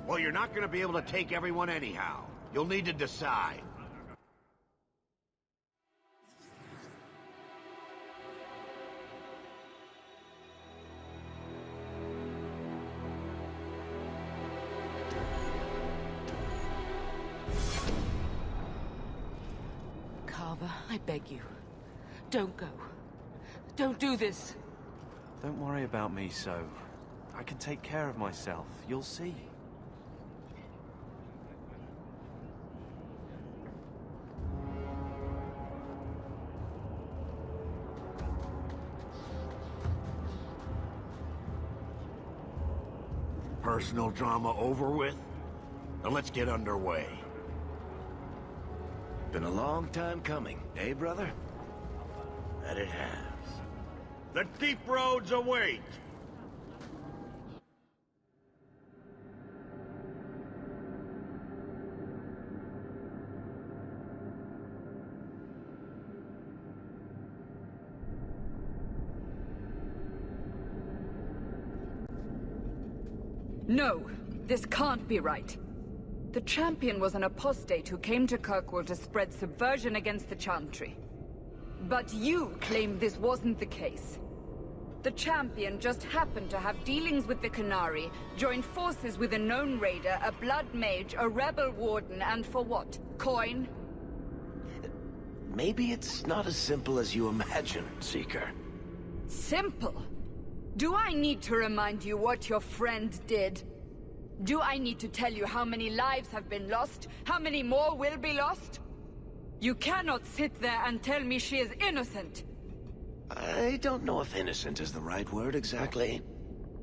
Well, you're not gonna be able to take everyone anyhow. You'll need to decide. brother. I beg you. Don't go. Don't do this. Don't worry about me, so. I can take care of myself. You'll see. Personal drama over with? Now let's get underway. Been a long time coming, eh, brother? That it has. The deep roads await! No, this can't be right. The Champion was an apostate who came to Kirkwall to spread subversion against the Chantry. But you claim this wasn't the case. The Champion just happened to have dealings with the Qunari, joined forces with a known raider, a blood mage, a rebel warden, and for what? Coin? Maybe it's not as simple as you imagine, Seeker. Simple? Do I need to remind you what your friend did? Do I need to tell you how many lives have been lost? How many more will be lost? You cannot sit there and tell me she is innocent. I don't know if innocent is the right word exactly.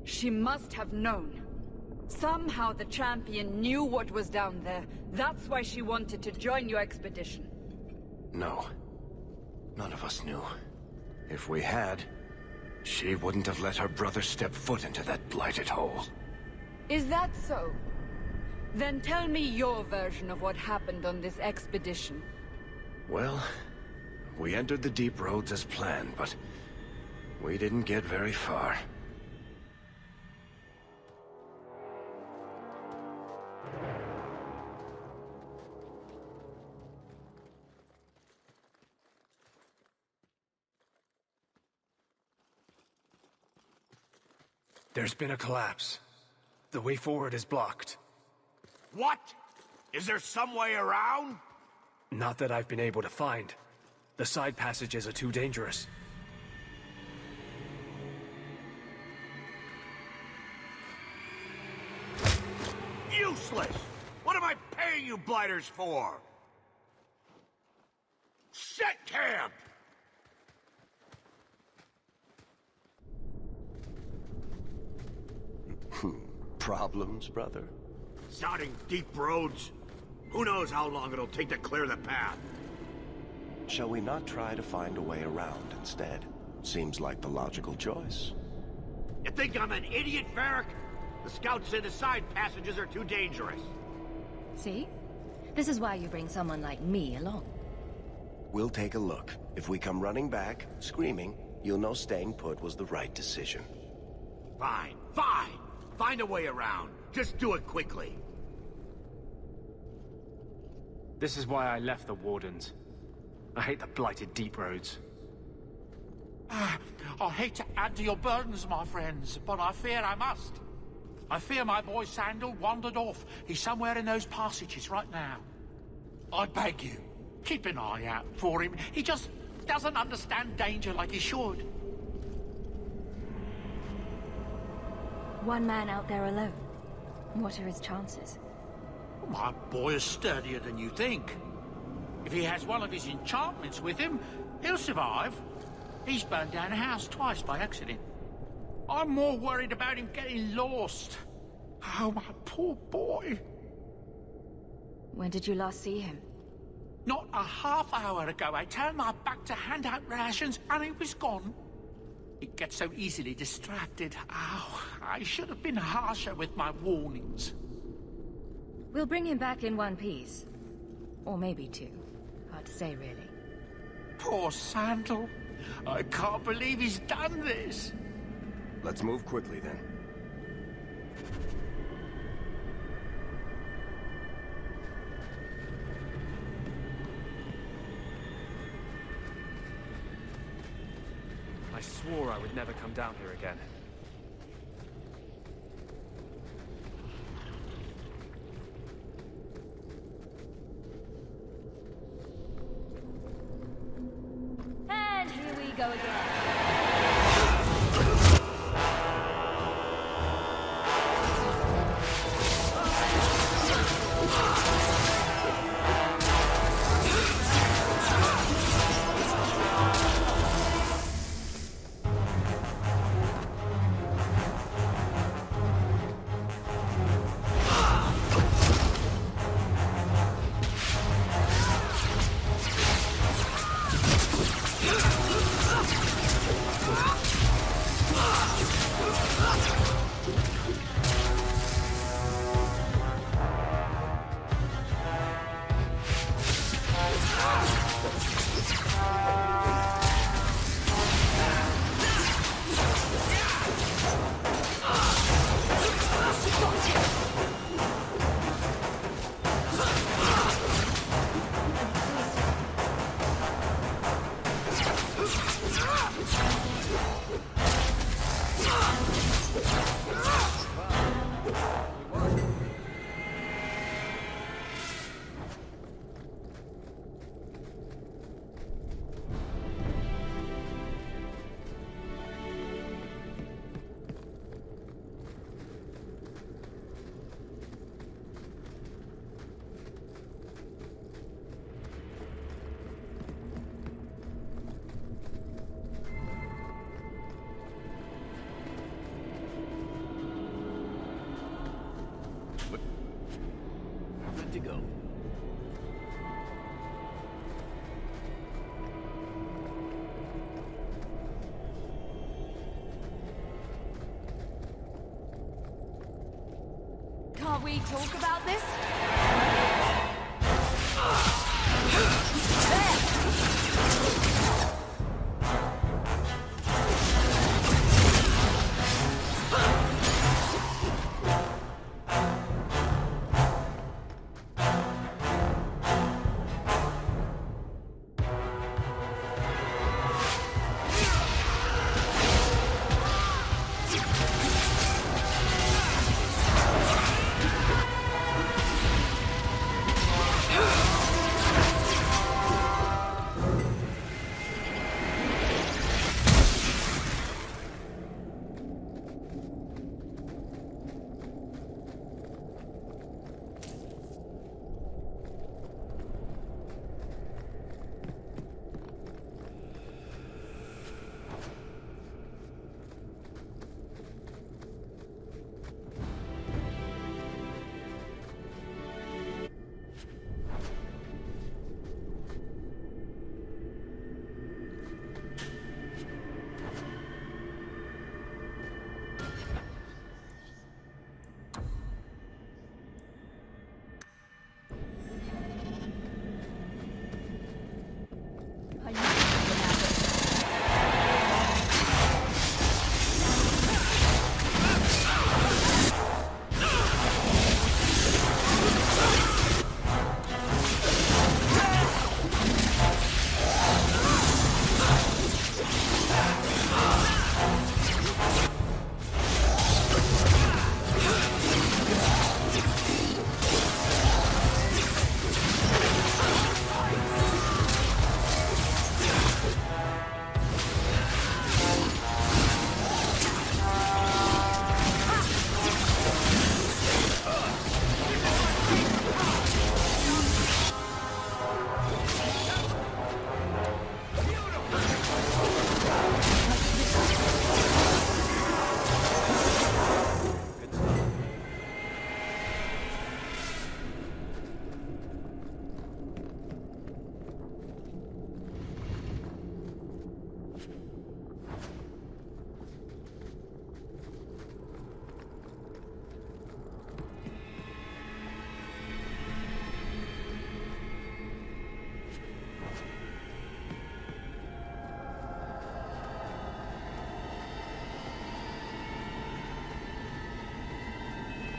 She must have known. Somehow the Champion knew what was down there. That's why she wanted to join your expedition. No. None of us knew. If we had, she wouldn't have let her brother step foot into that blighted hole. Is that so? Then tell me your version of what happened on this expedition. Well, we entered the deep roads as planned, but we didn't get very far. There's been a collapse. The way forward is blocked. What? Is there some way around? Not that I've been able to find. The side passages are too dangerous. Useless! What am I paying you blighters for? Set camp! Problems, brother? Sounding deep roads? Who knows how long it'll take to clear the path? Shall we not try to find a way around instead? Seems like the logical choice. You think I'm an idiot, Varric? The scouts say the side passages are too dangerous. See? This is why you bring someone like me along. We'll take a look. If we come running back, screaming, you'll know staying put was the right decision. Fine, fine! Find a way around. Just do it quickly. This is why I left the Wardens. I hate the blighted deep roads. I hate to add to your burdens, my friends, but I fear I must. I fear my boy Sandal wandered off. He's somewhere in those passages right now. I beg you, keep an eye out for him. He just doesn't understand danger like he should. One man out there alone. What are his chances? My boy is sturdier than you think. If he has one of his enchantments with him, he'll survive. He's burned down a house twice by accident. I'm more worried about him getting lost. Oh, my poor boy. When did you last see him? Not a half hour ago, I turned my back to hand out rations, and he was gone. He gets so easily distracted. Oh, I should have been harsher with my warnings. We'll bring him back in one piece. Or maybe two. Hard to say, really. Poor Sandal. I can't believe he's done this. Let's move quickly, then. I swore I would never come down here again. go again. Good to go. Can't we talk about this?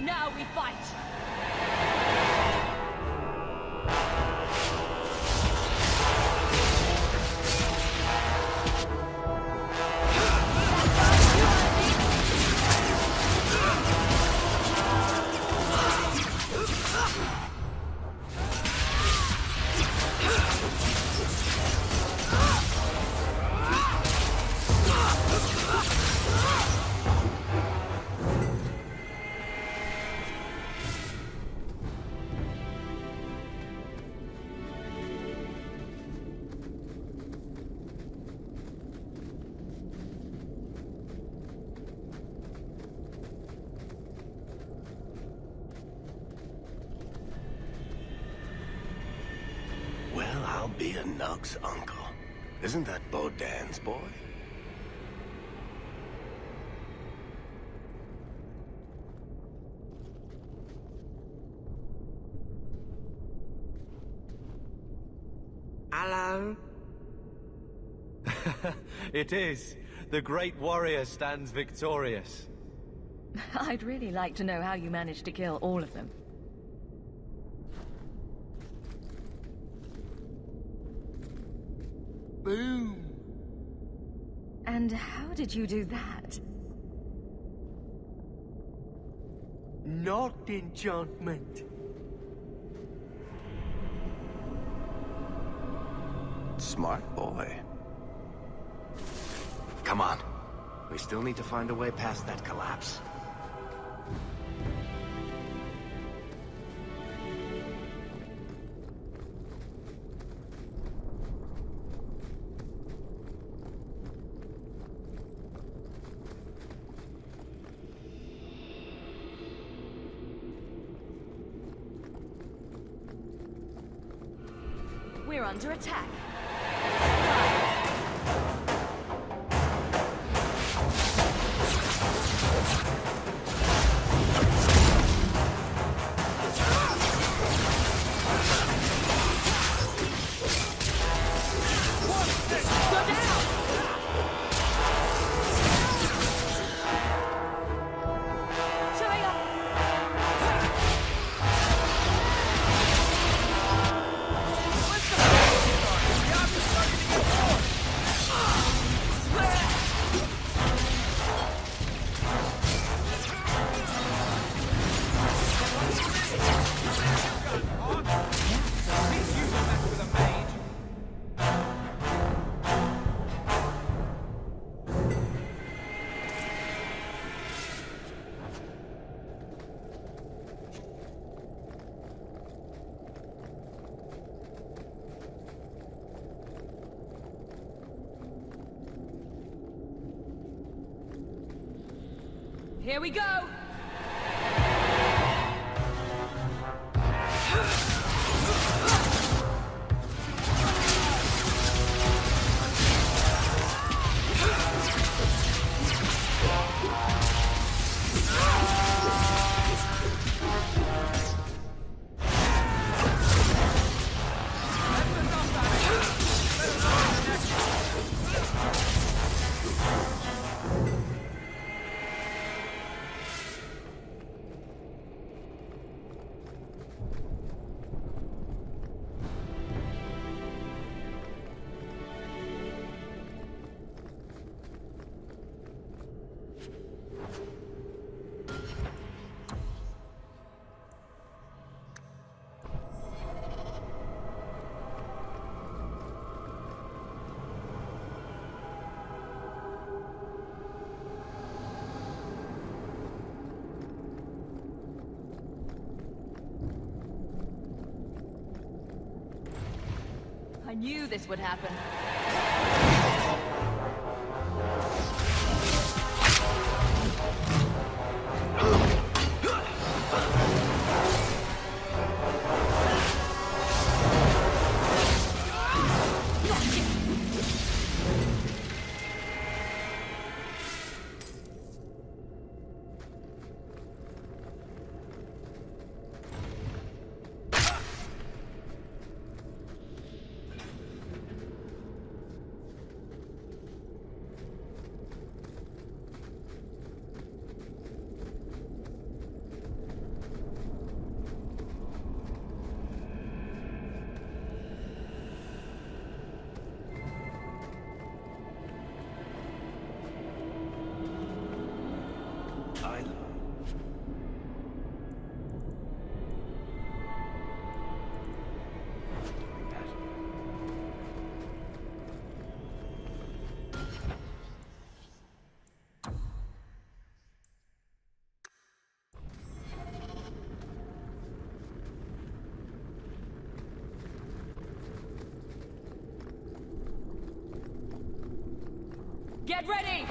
Now we fight! be a Nug's uncle. Isn't that Bodan's boy? Hello? It is. The great warrior stands victorious. I'd really like to know how you managed to kill all of them. Boom! And how did you do that? Not enchantment. Smart boy. Come on. We still need to find a way past that collapse. We're under attack. Here we go! I knew this would happen. Get ready!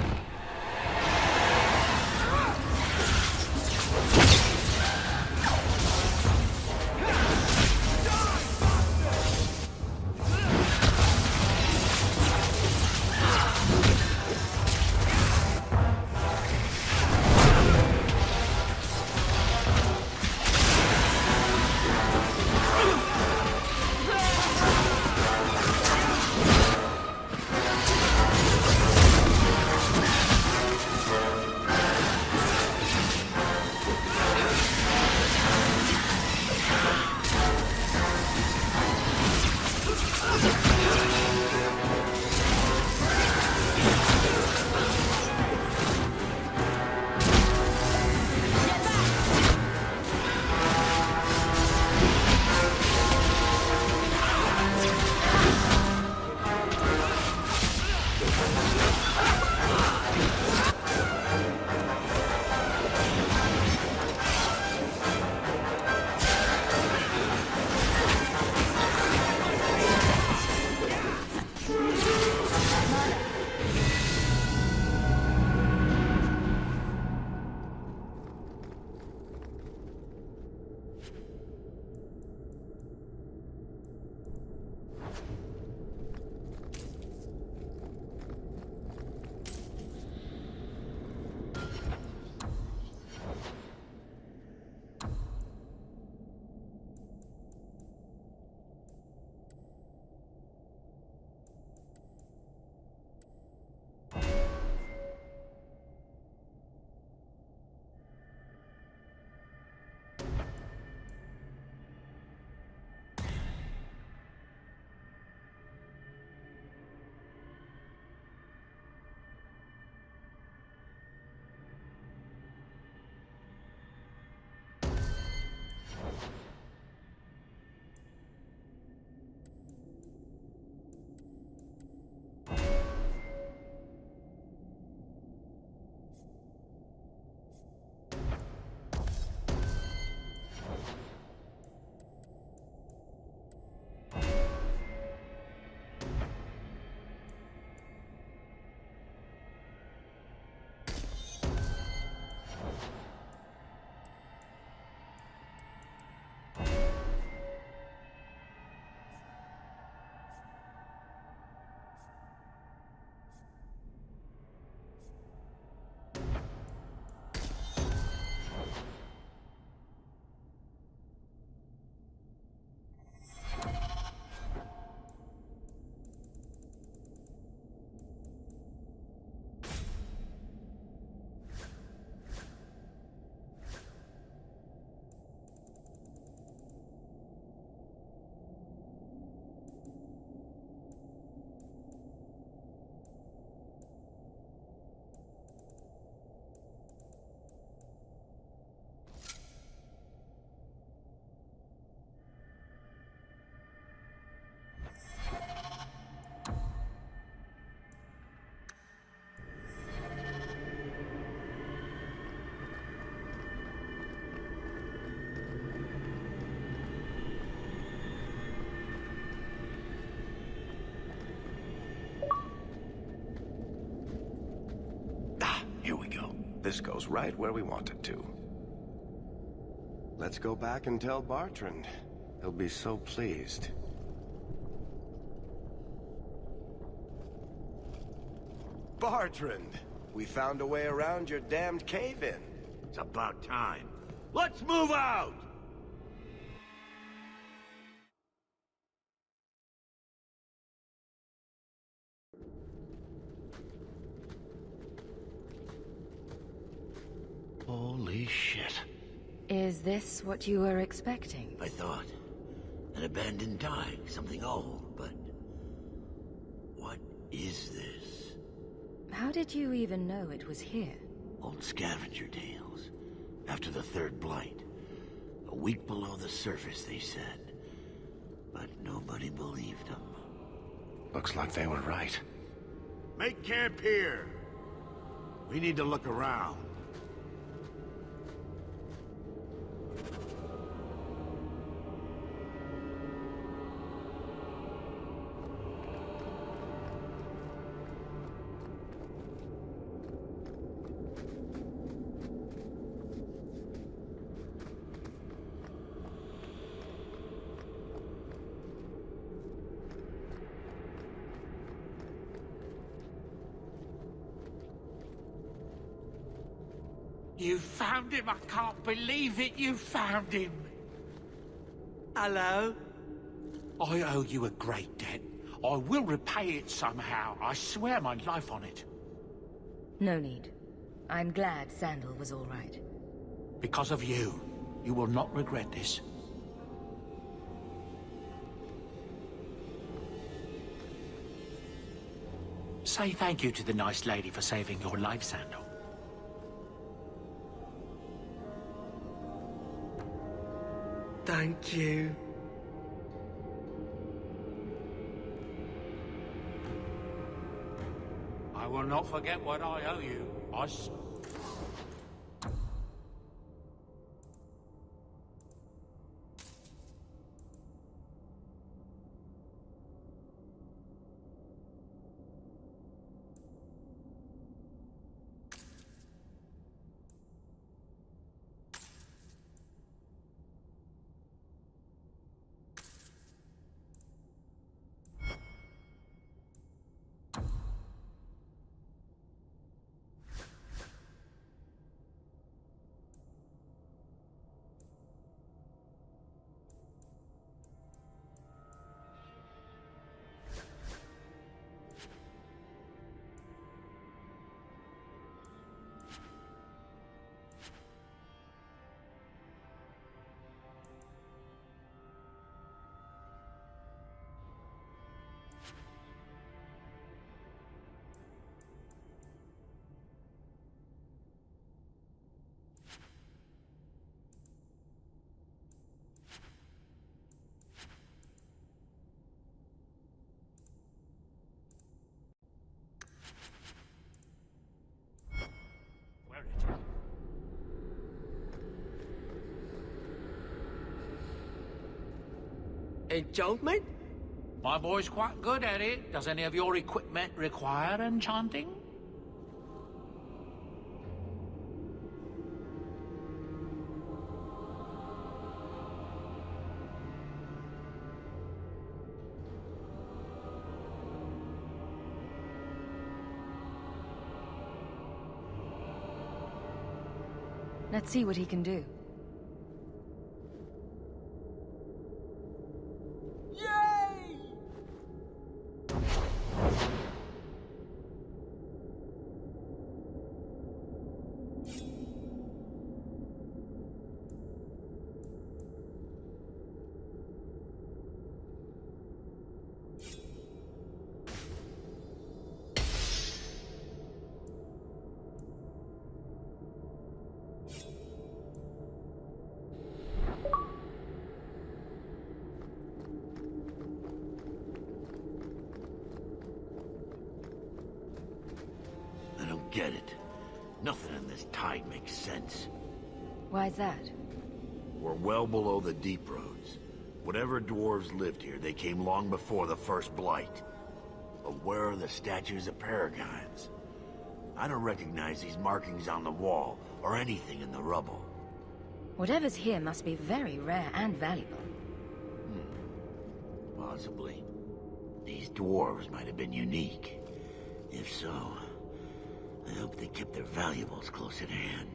This goes right where we want it to. Let's go back and tell Bartrand. He'll be so pleased. Bartrand! We found a way around your damned cave-in. It's about time. Let's move out! Holy shit. Is this what you were expecting? I thought. An abandoned dike, something old, but... what is this? How did you even know it was here? Old scavenger tales. After the third blight. A week below the surface, they said. But nobody believed them. Looks like they were right. Make camp here. We need to look around. You found him! I can't believe it! You found him! Hello? I owe you a great debt. I will repay it somehow. I swear my life on it. No need. I'm glad Sandal was all right. Because of you. You will not regret this. Say thank you to the nice lady for saving your life, Sandal. Thank you. I will not forget what I owe you. Enchantment? My boy's quite good at it. Does any of your equipment require enchanting? Let's see what he can do. Get it. Nothing in this tide makes sense. Why's that? We're well below the deep roads. Whatever dwarves lived here, they came long before the first blight. But where are the statues of paragons? I don't recognize these markings on the wall, or anything in the rubble. Whatever's here must be very rare and valuable. Possibly. These dwarves might have been unique. If so, I hope they kept their valuables close at hand.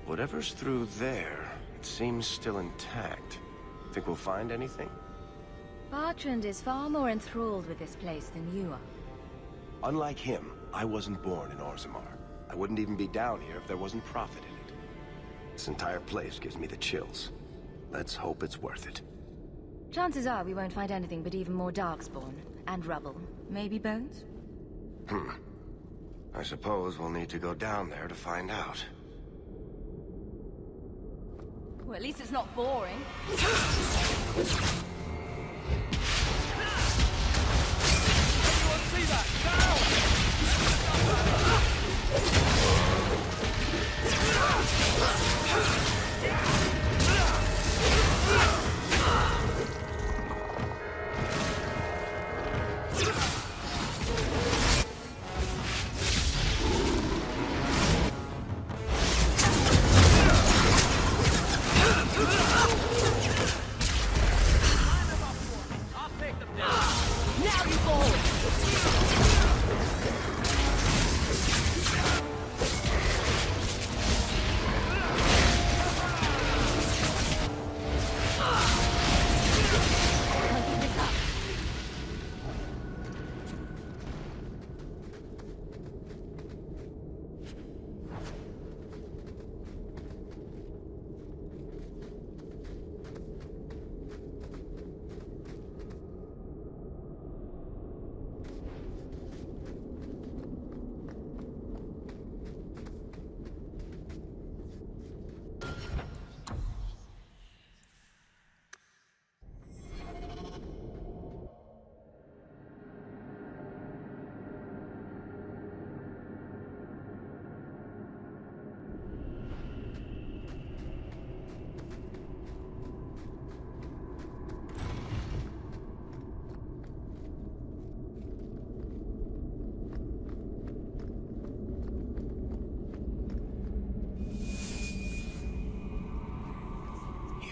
Whatever's through there, it seems still intact. Think we'll find anything? Bertrand is far more enthralled with this place than you are. Unlike him, I wasn't born in Orzammar. I wouldn't even be down here if there wasn't profit in it. This entire place gives me the chills. Let's hope it's worth it. Chances are we won't find anything but even more Darkspawn. And rubble. Maybe bones? I suppose we'll need to go down there to find out. Well, at least it's not boring. Everyone see that?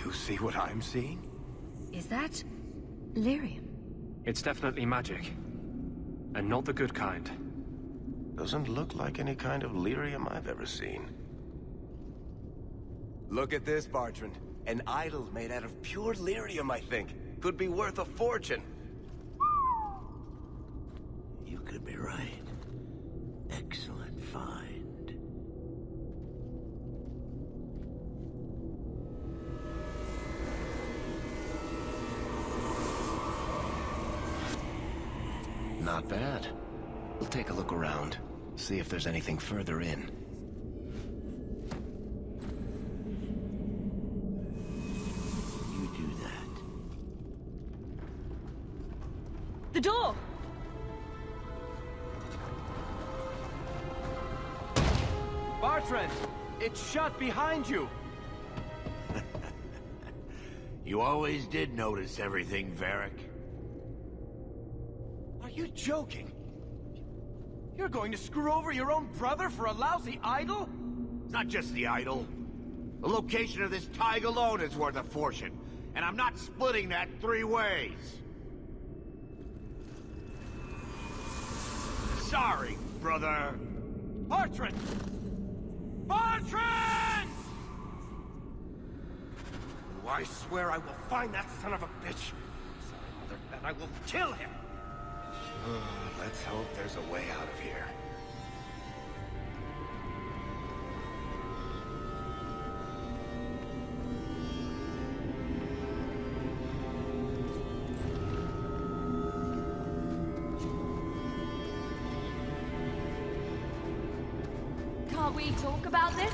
You see what I'm seeing? Is that lyrium? It's definitely magic. And not the good kind. Doesn't look like any kind of lyrium I've ever seen. Look at this, Bertrand. An idol made out of pure lyrium, I think. Could be worth a fortune. You could be right. Excellent find. Not bad. We'll take a look around. See if there's anything further in. You do that. The door! Bertrand! It's shut behind you! You always did notice everything, Varric. Are you joking? You're going to screw over your own brother for a lousy idol? It's not just the idol. The location of this tile alone is worth a fortune, and I'm not splitting that 3 ways. Sorry, brother. Bertrand! Bertrand! Oh, I swear I will find that son of a bitch. Sorry, Mother, and I will kill him. Let's hope there's a way out of here. Can't we talk about this?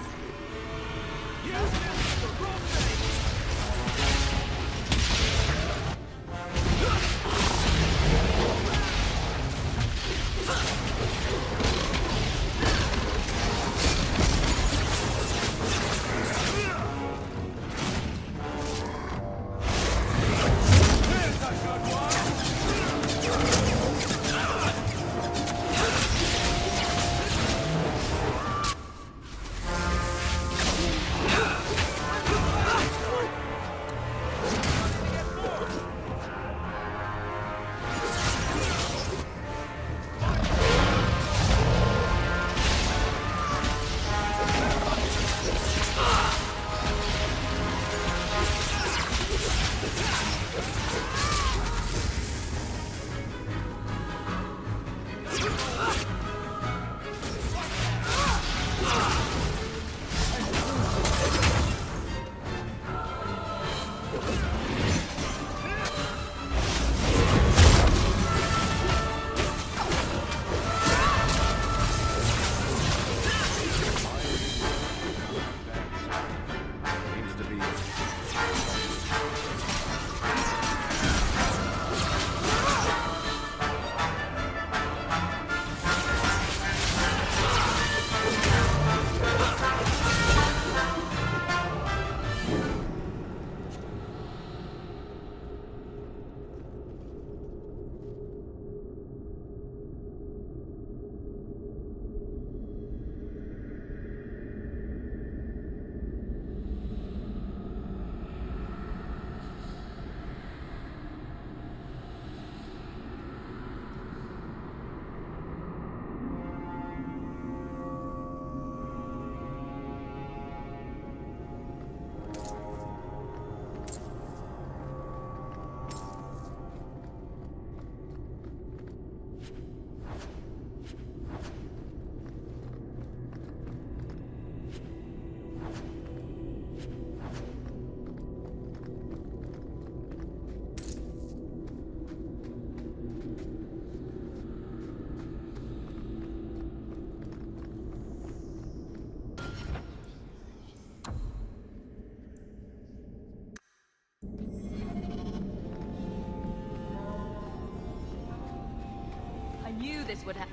knew this would happen.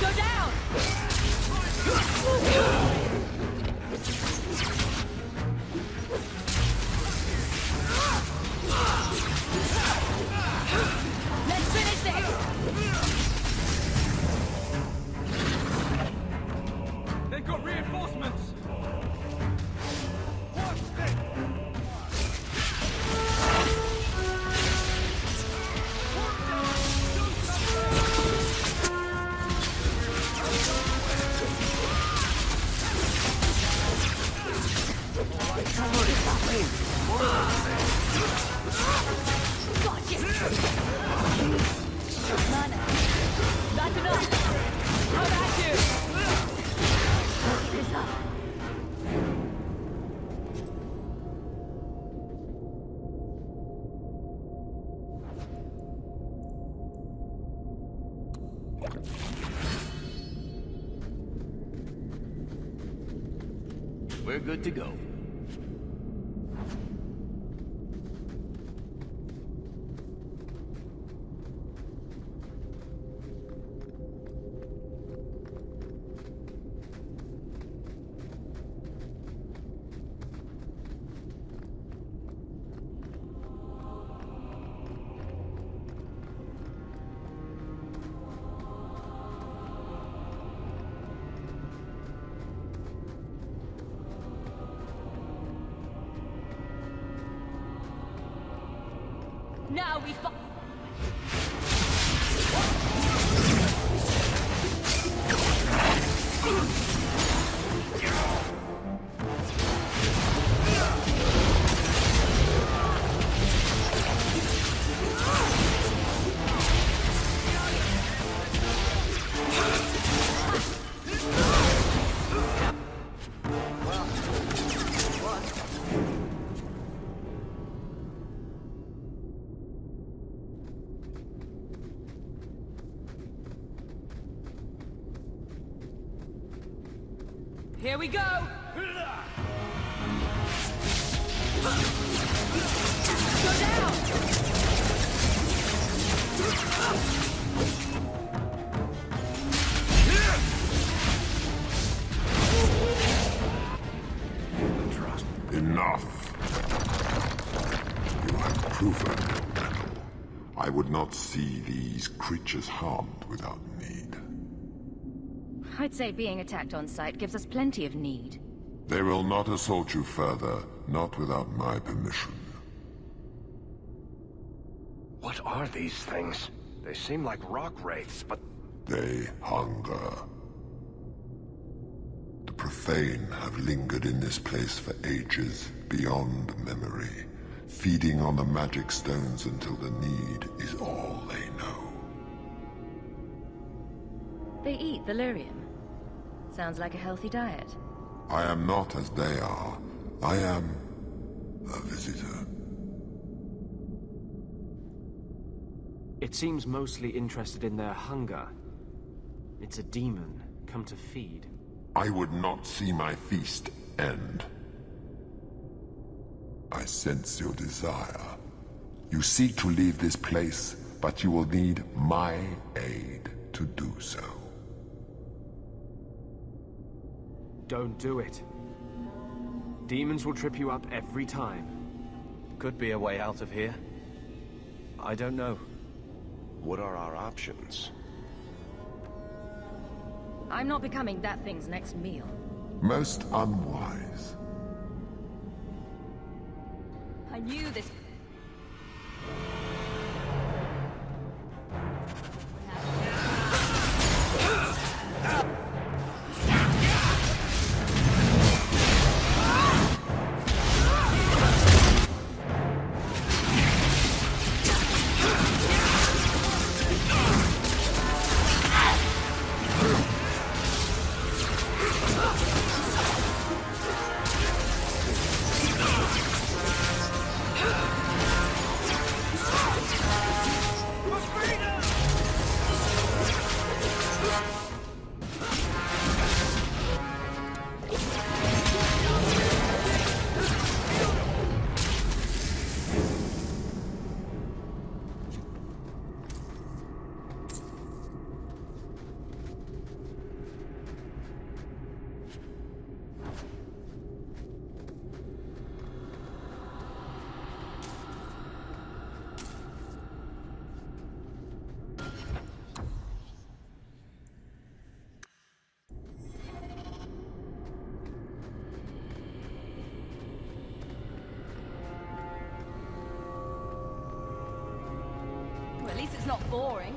Go down! Let's finish this! They've got reinforcements! That's enough! How about you? Keep this up. We're good to go. Now we fight. Here we go! Go down! Enough. You have proven your mettle. I would not see these creatures harmed without need. I'd say being attacked on sight gives us plenty of need. They will not assault you further, not without my permission. What are these things? They seem like rock wraiths, but... They hunger. The profane have lingered in this place for ages, beyond memory, feeding on the magic stones until the need is all they know. They eat Valyrium. Sounds like a healthy diet. I am not as they are. I am a visitor. It seems mostly interested in their hunger. It's a demon, come to feed. I would not see my feast end. I sense your desire. You seek to leave this place, but you will need my aid to do so. Don't do it. Demons will trip you up every time. Could be a way out of here. I don't know. What are our options? I'm not becoming that thing's next meal. Most unwise. I knew this. Ah! boring.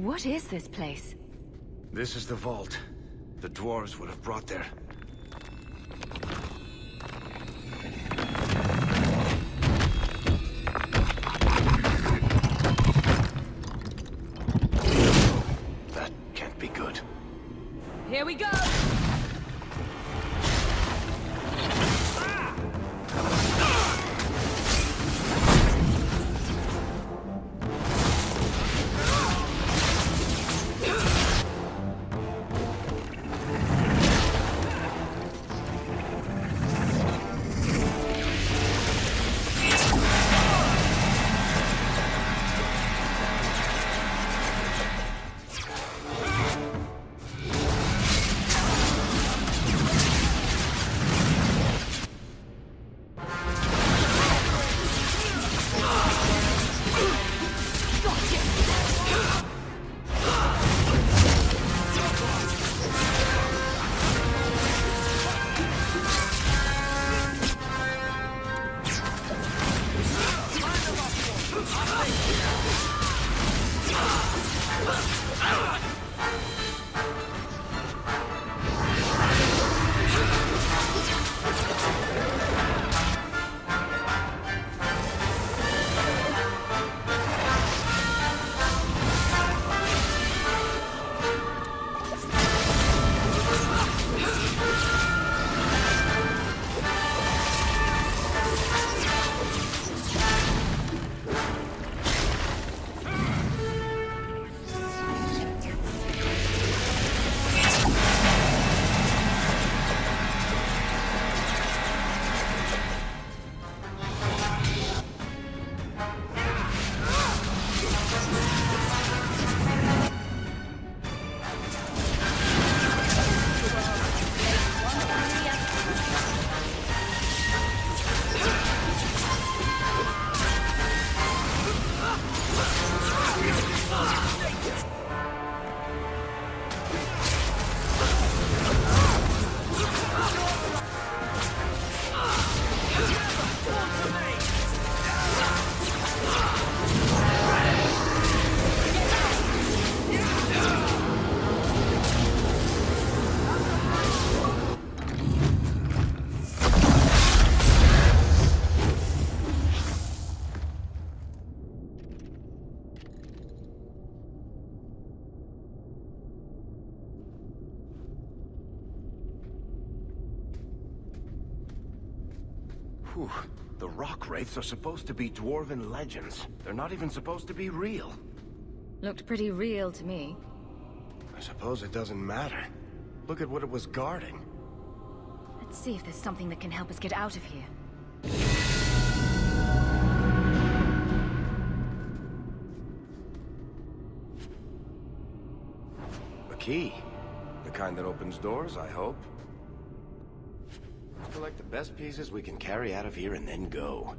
What is this place? This is the vault. The dwarves would have brought their... That can't be good. Here we go! Whew. The rock wraiths are supposed to be dwarven legends. They're not even supposed to be real. Looked pretty real to me. I suppose it doesn't matter. Look at what it was guarding. Let's see if there's something that can help us get out of here. A key. The kind that opens doors, I hope. Let's collect the best pieces we can carry out of here and then go.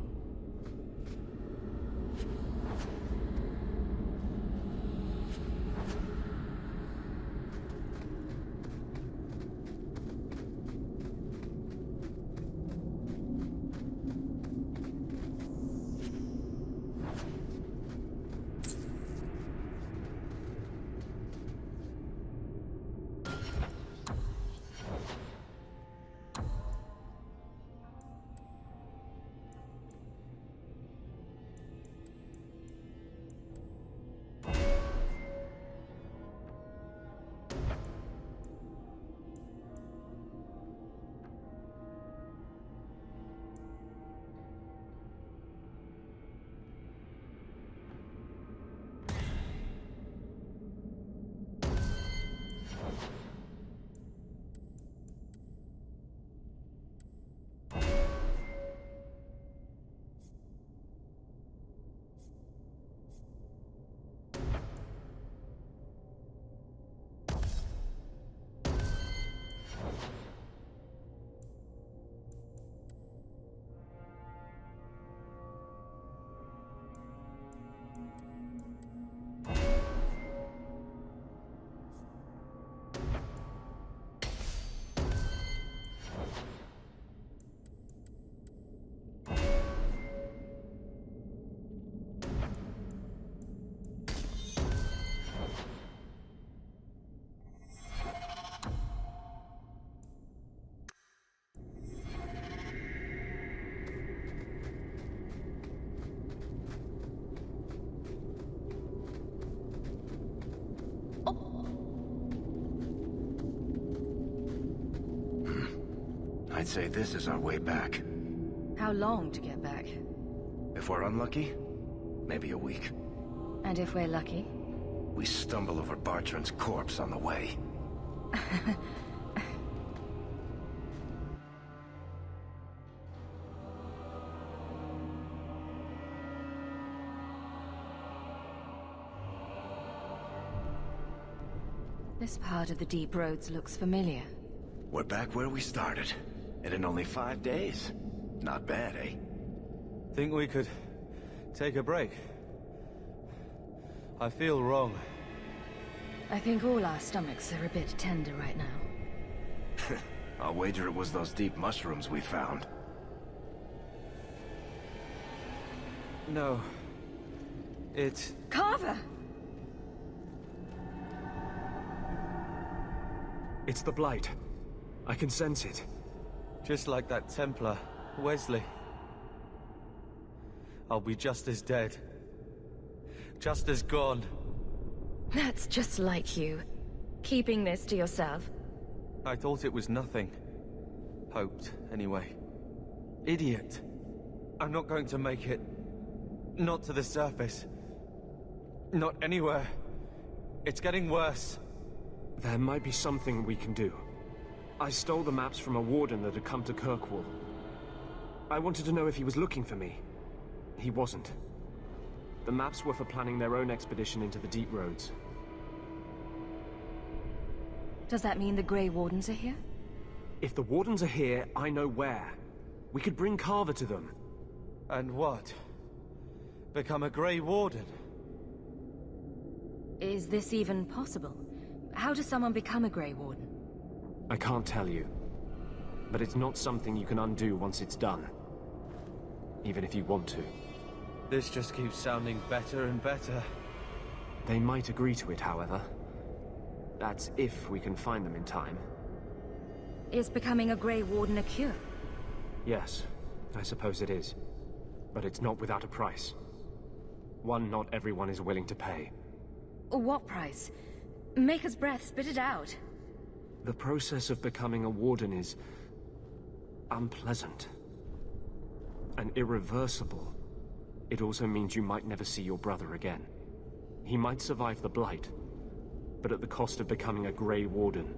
I'd say this is our way back. How long to get back? If we're unlucky, maybe a week. And if we're lucky? We stumble over Bartrand's corpse on the way. This part of the Deep Roads looks familiar. We're back where we started. And in only 5 days. Not bad, eh? Think we could take a break? I feel wrong. I think all our stomachs are a bit tender right now. I'll wager it was those deep mushrooms we found. No. It's... Carver! It's the Blight. I can sense it. Just like that Templar, Wesley. I'll be just as dead. Just as gone. That's just like you. Keeping this to yourself. I thought it was nothing. Hoped, anyway. Idiot. I'm not going to make it. Not to the surface. Not anywhere. It's getting worse. There might be something we can do. I stole the maps from a warden that had come to Kirkwall. I wanted to know if he was looking for me. He wasn't. The maps were for planning their own expedition into the Deep Roads. Does that mean the Grey Wardens are here? If the Wardens are here, I know where. We could bring Carver to them. And what? Become a Grey Warden? Is this even possible? How does someone become a Grey Warden? I can't tell you. But it's not something you can undo once it's done. Even if you want to. This just keeps sounding better and better. They might agree to it, however. That's if we can find them in time. Is becoming a Grey Warden a cure? Yes, I suppose it is. But it's not without a price. One not everyone is willing to pay. What price? Maker's breath, spit it out. The process of becoming a warden is... unpleasant. And irreversible. It also means you might never see your brother again. He might survive the Blight, but at the cost of becoming a Grey Warden.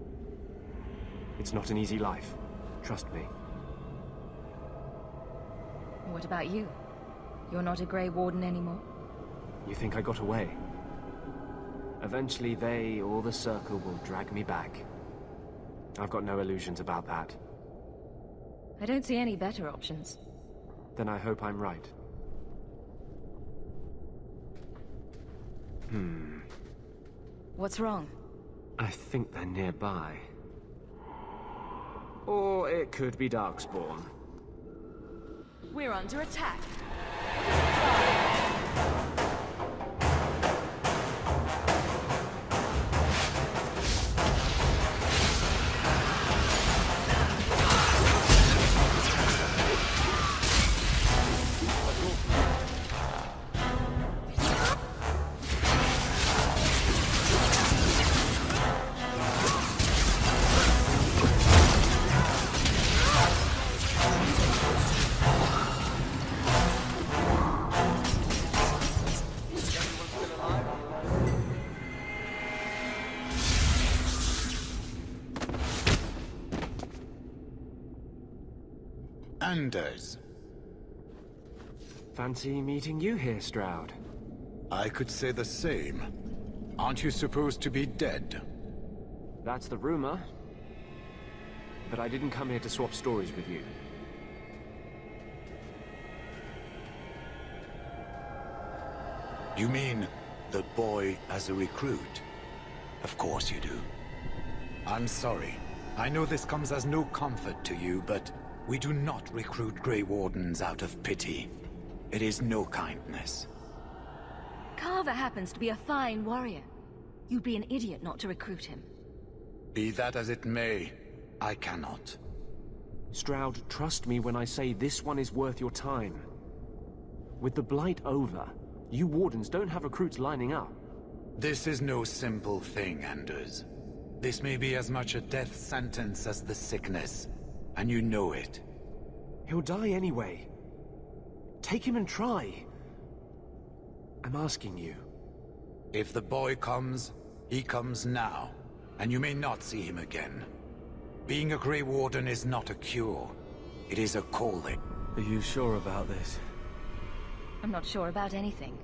It's not an easy life, trust me. What about you? You're not a Grey Warden anymore? You think I got away? Eventually they, or the Circle, will drag me back. I've got no illusions about that. I don't see any better options. Then I hope I'm right. What's wrong? I think they're nearby. Or it could be Darkspawn. We're under attack. Anders. Fancy meeting you here, Stroud. I could say the same. Aren't you supposed to be dead? That's the rumor. But I didn't come here to swap stories with you. You mean the boy as a recruit? Of course you do. I'm sorry. I know this comes as no comfort to you, but we do not recruit Grey Wardens out of pity. It is no kindness. Carver happens to be a fine warrior. You'd be an idiot not to recruit him. Be that as it may, I cannot. Stroud, trust me when I say this one is worth your time. With the Blight over, you Wardens don't have recruits lining up. This is no simple thing, Anders. This may be as much a death sentence as the sickness. and you know it. He'll die anyway. Take him and try. I'm asking you. If the boy comes, he comes now, and you may not see him again. Being a Grey Warden is not a cure. It is a calling. Are you sure about this? I'm not sure about anything,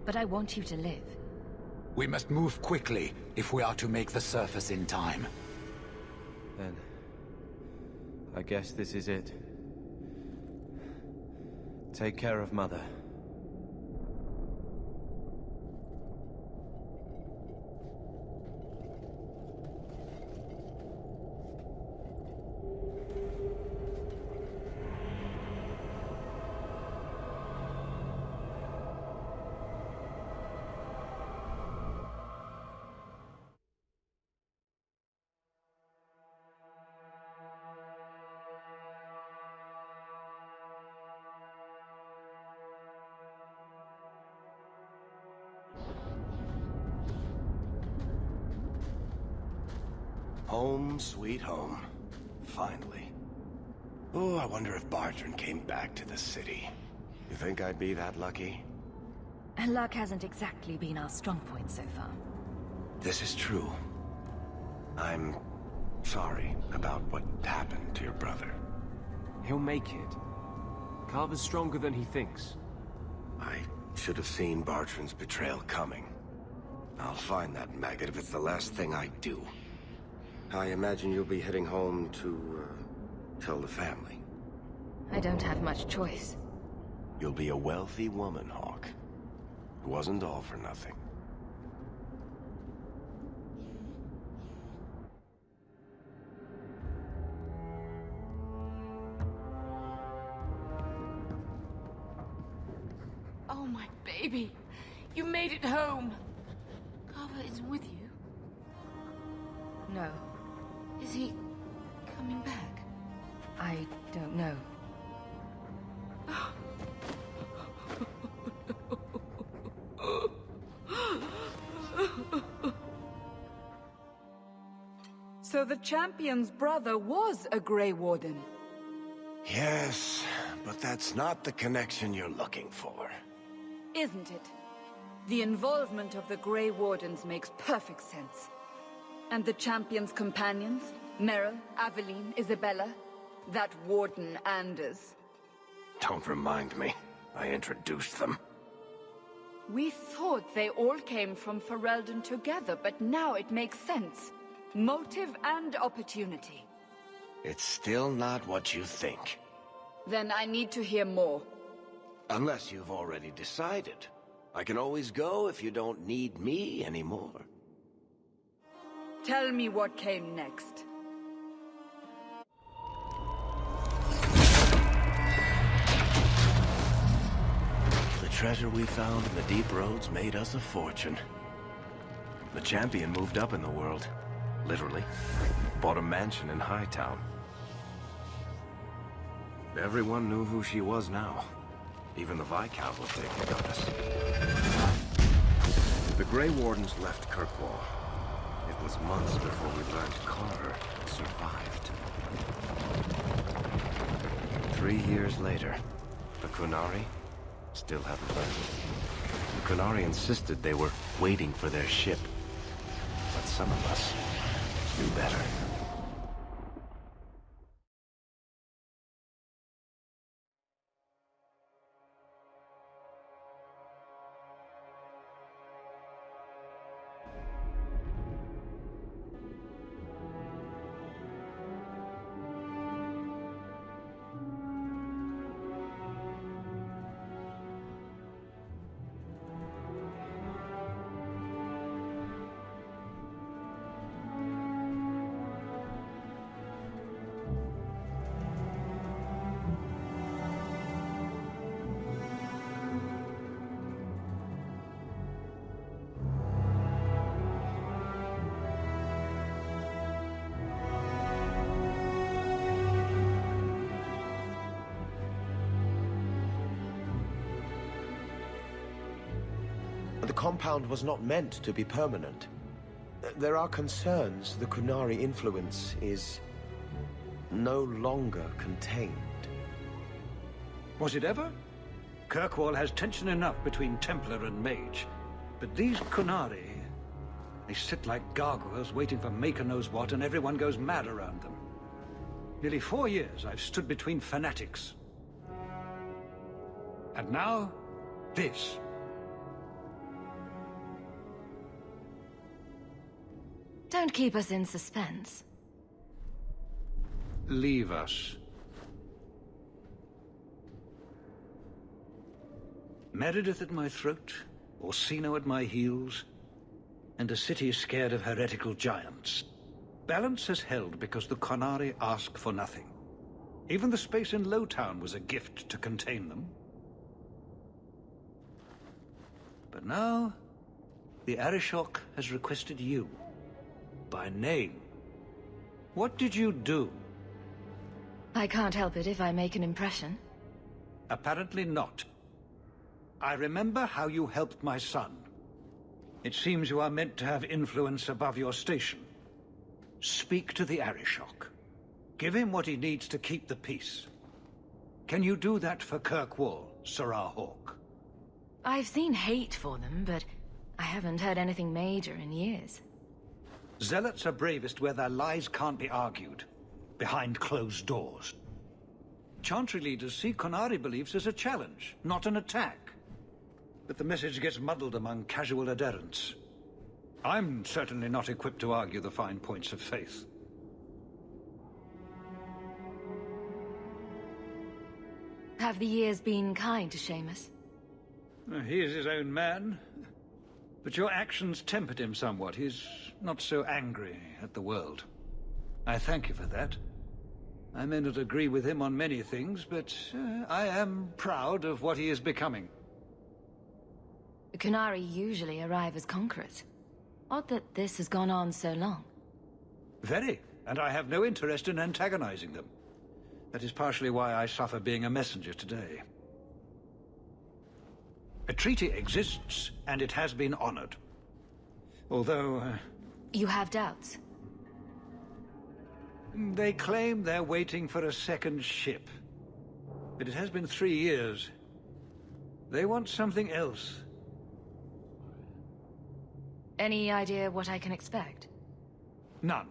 but I want you to live. We must move quickly if we are to make the surface in time. Then... I guess this is it. Take care of Mother. Home, sweet home. Finally. Oh, I wonder if Bartrand came back to the city. You think I'd be that lucky? Luck hasn't exactly been our strong point so far. This is true. I'm sorry about what happened to your brother. He'll make it. Carver's stronger than he thinks. I should have seen Bartrand's betrayal coming. I'll find that maggot if it's the last thing I do. I imagine you'll be heading home to, tell the family. I don't have much choice. You'll be a wealthy woman, Hawke. It wasn't all for nothing. Oh, my baby. You made it home. Carver isn't with you? No. Is he coming back? I don't know. So the champion's brother was a Grey Warden? Yes, but that's not the connection you're looking for. Isn't it? The involvement of the Grey Wardens makes perfect sense. And the champion's companions? Merrill, Aveline, Isabella? That Warden Anders? Don't remind me. I introduced them. We thought they all came from Ferelden together, but now it makes sense. Motive and opportunity. It's still not what you think. Then I need to hear more. Unless you've already decided. I can always go if you don't need me anymore. Tell me what came next. The treasure we found in the deep roads made us a fortune. The champion moved up in the world. Literally. Bought a mansion in Hightown. Everyone knew who she was now. Even the Viscount was taking notice. The Grey Wardens left Kirkwall. It was months before we learned Carver survived. 3 years later, the Qunari still haven't landed. The Qunari insisted they were waiting for their ship. But some of us knew better. The compound was not meant to be permanent. There are concerns the Qunari influence is no longer contained. Was it ever? Kirkwall has tension enough between Templar and Mage. But these Qunari, they sit like gargoyles waiting for Maker knows what, and everyone goes mad around them. Nearly 4 years I've stood between fanatics. And now, this. Don't keep us in suspense. Leave us. Meredith at my throat, Orsino at my heels, and a city scared of heretical giants. Balance has held because the Qunari ask for nothing. Even the space in Lowtown was a gift to contain them. But now, the Arishok has requested you. By name. What did you do? I can't help it if I make an impression. Apparently not. I remember how you helped my son. It seems you are meant to have influence above your station. Speak to the Arishok. Give him what he needs to keep the peace. Can you do that for Kirkwall, Serah Hawke? I've seen hate for them, but I haven't heard anything major in years. Zealots are bravest where their lies can't be argued, behind closed doors. Chantry leaders see Qunari beliefs as a challenge, not an attack. But the message gets muddled among casual adherents. I'm certainly not equipped to argue the fine points of faith. Have the years been kind to Seamus? He is his own man. But your actions tempered him somewhat. He's not so angry at the world. I thank you for that. I may not agree with him on many things, but I am proud of what he is becoming. The Qunari usually arrive as conquerors. Odd that this has gone on so long. Very, and I have no interest in antagonizing them. That is partially why I suffer being a messenger today. A treaty exists, and it has been honored. Although... You have doubts? They claim they're waiting for a second ship. But it has been 3 years. They want something else. Any idea what I can expect? None.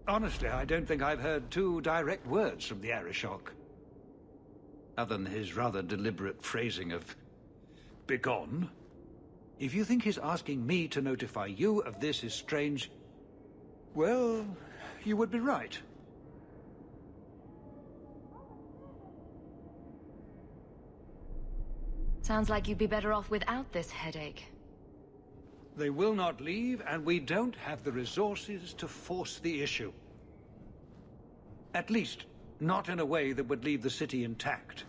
Honestly, I don't think I've heard 2 direct words from the Arishok. Other than his rather deliberate phrasing of... begone. If you think his asking me to notify you of this is strange, well, you would be right. Sounds like you'd be better off without this headache. They will not leave, and we don't have the resources to force the issue. At least, not in a way that would leave the city intact.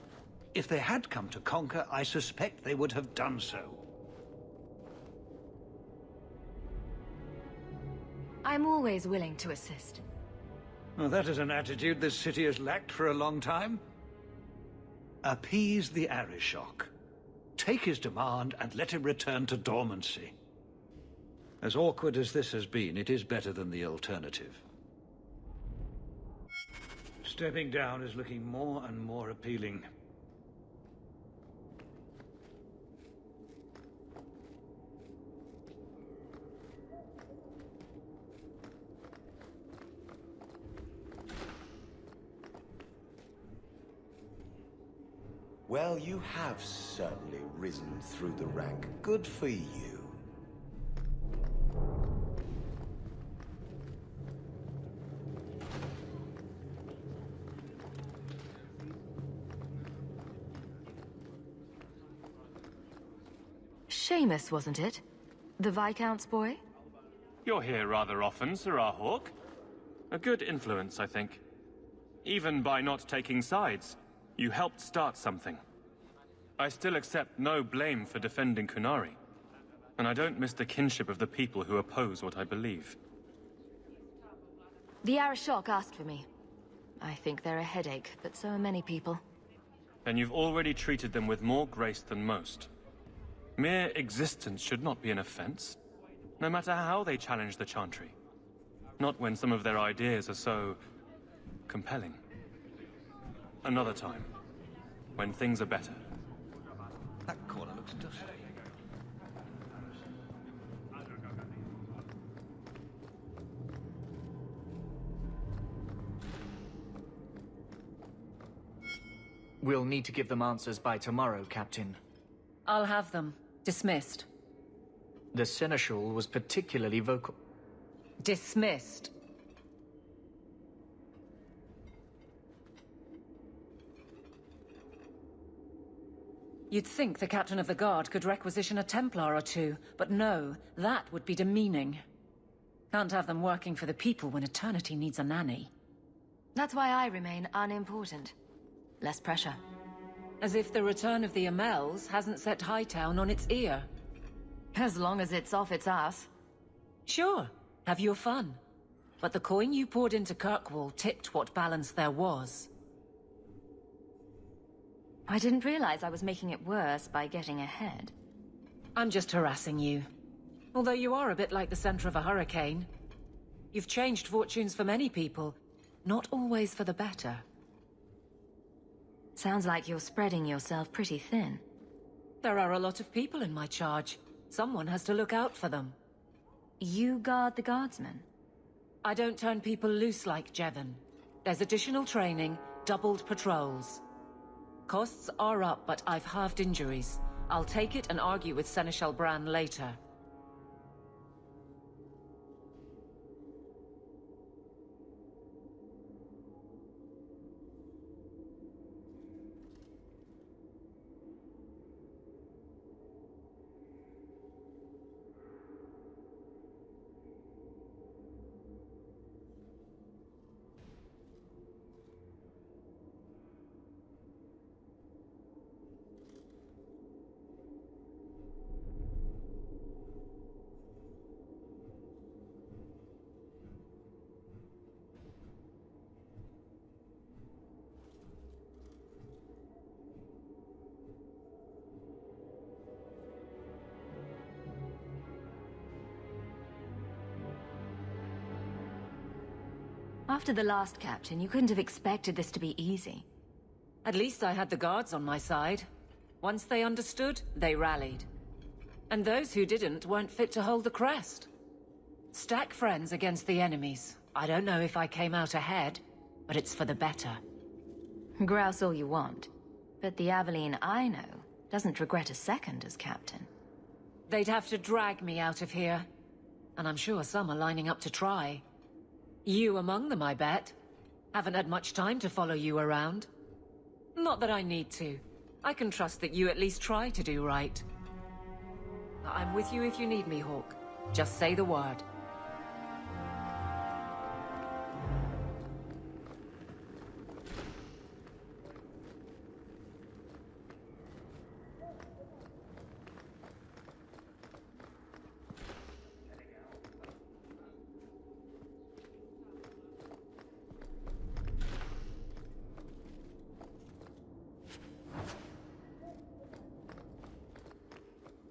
If they had come to conquer, I suspect they would have done so. I'm always willing to assist. Well, that is an attitude this city has lacked for a long time. Appease the Arishok. Take his demand and let him return to dormancy. As awkward as this has been, it is better than the alternative. Stepping down is looking more and more appealing. Well, you have certainly risen through the rank. Good for you. Seamus, wasn't it? The Viscount's boy? You're here rather often, Serah Hawke. A good influence, I think. Even by not taking sides, you helped start something. I still accept no blame for defending Qunari, and I don't miss the kinship of the people who oppose what I believe. The Arishok asked for me. I think they're a headache, but so are many people. And you've already treated them with more grace than most. Mere existence should not be an offense, no matter how they challenge the Chantry. Not when some of their ideas are so... compelling. Another time, when things are better. That corner looks dusty. We'll need to give them answers by tomorrow, Captain. I'll have them. Dismissed. The Seneschal was particularly vocal. Dismissed. You'd think the Captain of the Guard could requisition a Templar or two, but no, that would be demeaning. Can't have them working for the people when Eternity needs a nanny. That's why I remain unimportant. Less pressure. As if the return of the Amels hasn't set Hightown on its ear. As long as it's off its ass. Sure, have your fun. But the coin you poured into Kirkwall tipped what balance there was. I didn't realize I was making it worse by getting ahead. I'm just harassing you. Although you are a bit like the center of a hurricane. You've changed fortunes for many people, not always for the better. Sounds like you're spreading yourself pretty thin. There are a lot of people in my charge. Someone has to look out for them. You guard the guardsmen? I don't turn people loose like Jevon. There's additional training, doubled patrols. Costs are up, but I've halved injuries. I'll take it and argue with Seneschal Bran later. After the last captain, you couldn't have expected this to be easy. At least I had the guards on my side. Once they understood, they rallied. And those who didn't weren't fit to hold the crest. Stack friends against the enemies. I don't know if I came out ahead, but it's for the better. Grouse all you want. But the Aveline I know doesn't regret a second as captain. They'd have to drag me out of here. And I'm sure some are lining up to try. You among them, I bet. Haven't had much time to follow you around. Not that I need to. I can trust that you at least try to do right. I'm with you if you need me, Hawke. Just say the word.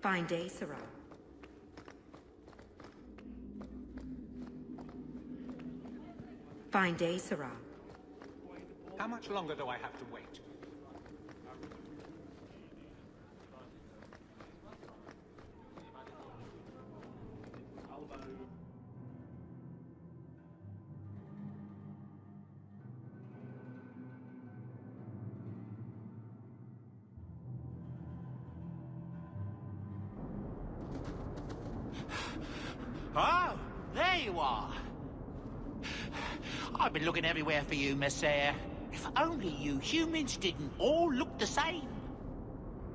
Fine day, Sirrah. Fine day, Sirrah. How much longer do I have to wait? Oh, there you are. I've been looking everywhere for you, Messere. If only you humans didn't all look the same.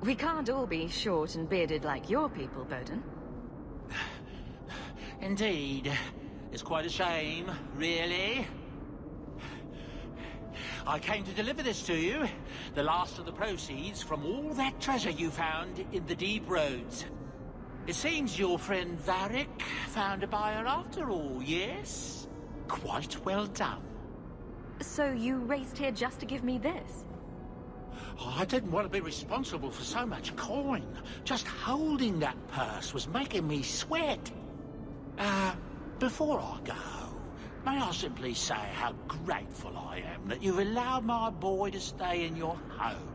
We can't all be short and bearded like your people, Bowden. Indeed. It's quite a shame, really. I came to deliver this to you. The last of the proceeds from all that treasure you found in the deep roads. It seems your friend Varric found a buyer after all, yes? Quite well done. So you raced here just to give me this? Oh, I didn't want to be responsible for so much coin. Just holding that purse was making me sweat. Before I go, May I simply say how grateful I am that you've allowed my boy to stay in your home.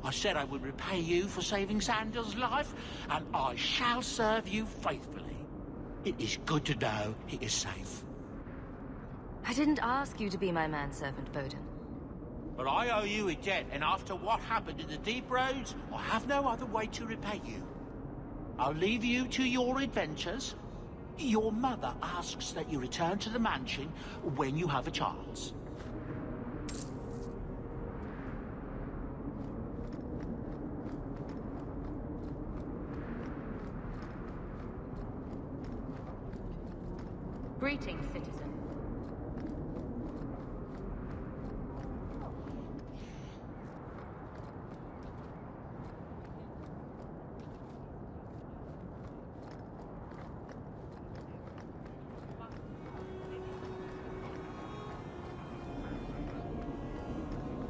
I said I would repay you for saving Sandal's life, and I shall serve you faithfully. It is good to know he is safe. I didn't ask you to be my manservant, Bowden. But I owe you a debt, and after what happened in the Deep Roads, I have no other way to repay you. I'll leave you to your adventures. Your mother asks that you return to the mansion when you have a chance. Greetings, citizen.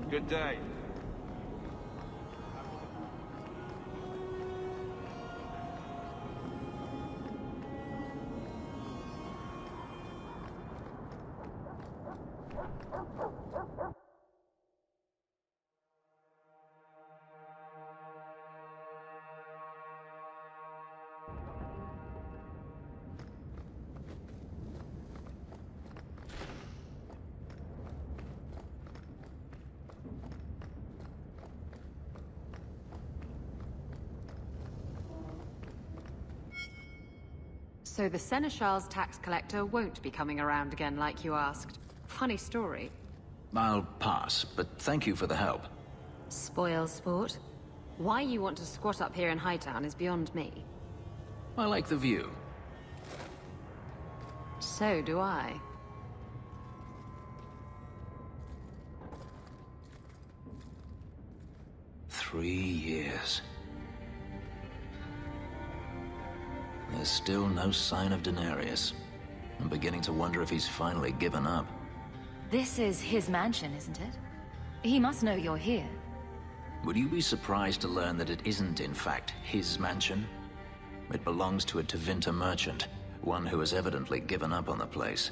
Good day. So the Seneschal's tax collector won't be coming around again like you asked. Funny story. I'll pass, but thank you for the help. Spoil sport? Why you want to squat up here in Hightown is beyond me. I like the view. So do I. Three years. There's still no sign of Denarius. I'm beginning to wonder if he's finally given up. This is his mansion, isn't it? He must know you're here. Would you be surprised to learn that it isn't, in fact, his mansion? It belongs to a Tevinter merchant, one who has evidently given up on the place.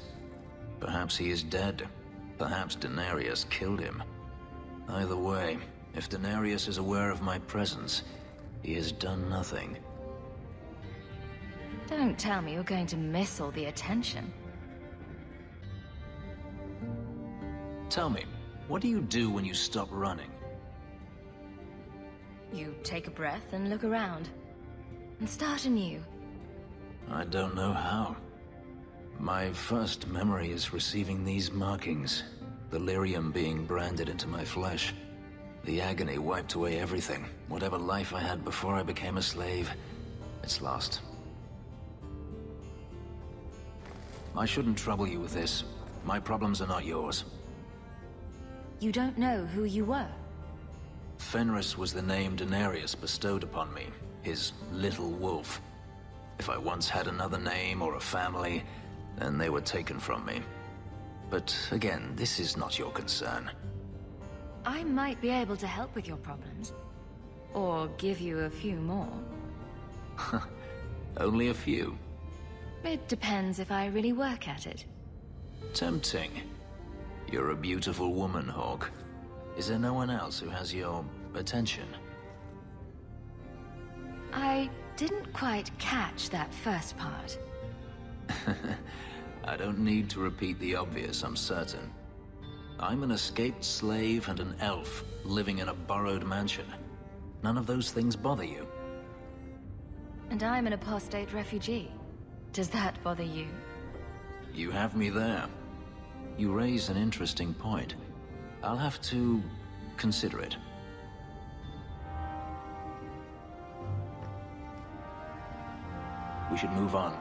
Perhaps he is dead. Perhaps Denarius killed him. Either way, if Denarius is aware of my presence, he has done nothing. Don't tell me you're going to miss all the attention. Tell me, what do you do when you stop running? You take a breath and look around. And start anew. I don't know how. My first memory is receiving these markings. The lyrium being branded into my flesh. The agony wiped away everything. Whatever life I had before I became a slave, it's lost. I shouldn't trouble you with this. My problems are not yours. You don't know who you were? Fenris was the name Denarius bestowed upon me, his little wolf. If I once had another name or a family, then they were taken from me. But again, this is not your concern. I might be able to help with your problems. Or give you a few more. Only a few. It depends if I really work at it. Tempting. You're a beautiful woman, Hawke. Is there no one else who has your attention? I didn't quite catch that first part. I don't need to repeat the obvious, I'm certain. I'm an escaped slave and an elf living in a borrowed mansion. None of those things bother you. And I'm an apostate refugee. Does that bother you? You have me there. You raise an interesting point. I'll have to consider it. We should move on.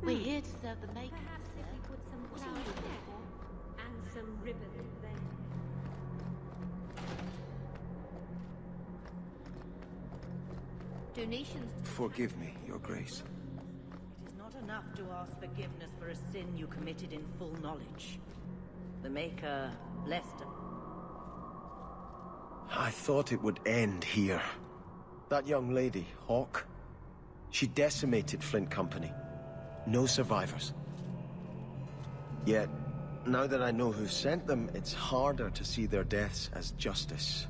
We're here to serve the makers. Perhaps if we put some flowers there and some ribbon there. Donations... Forgive me, Your Grace. It is not enough to ask forgiveness for a sin you committed in full knowledge. The Maker blessed them. I thought it would end here. That young lady, Hawke, she decimated Flint Company. No survivors. Yet, now that I know who sent them, it's harder to see their deaths as justice.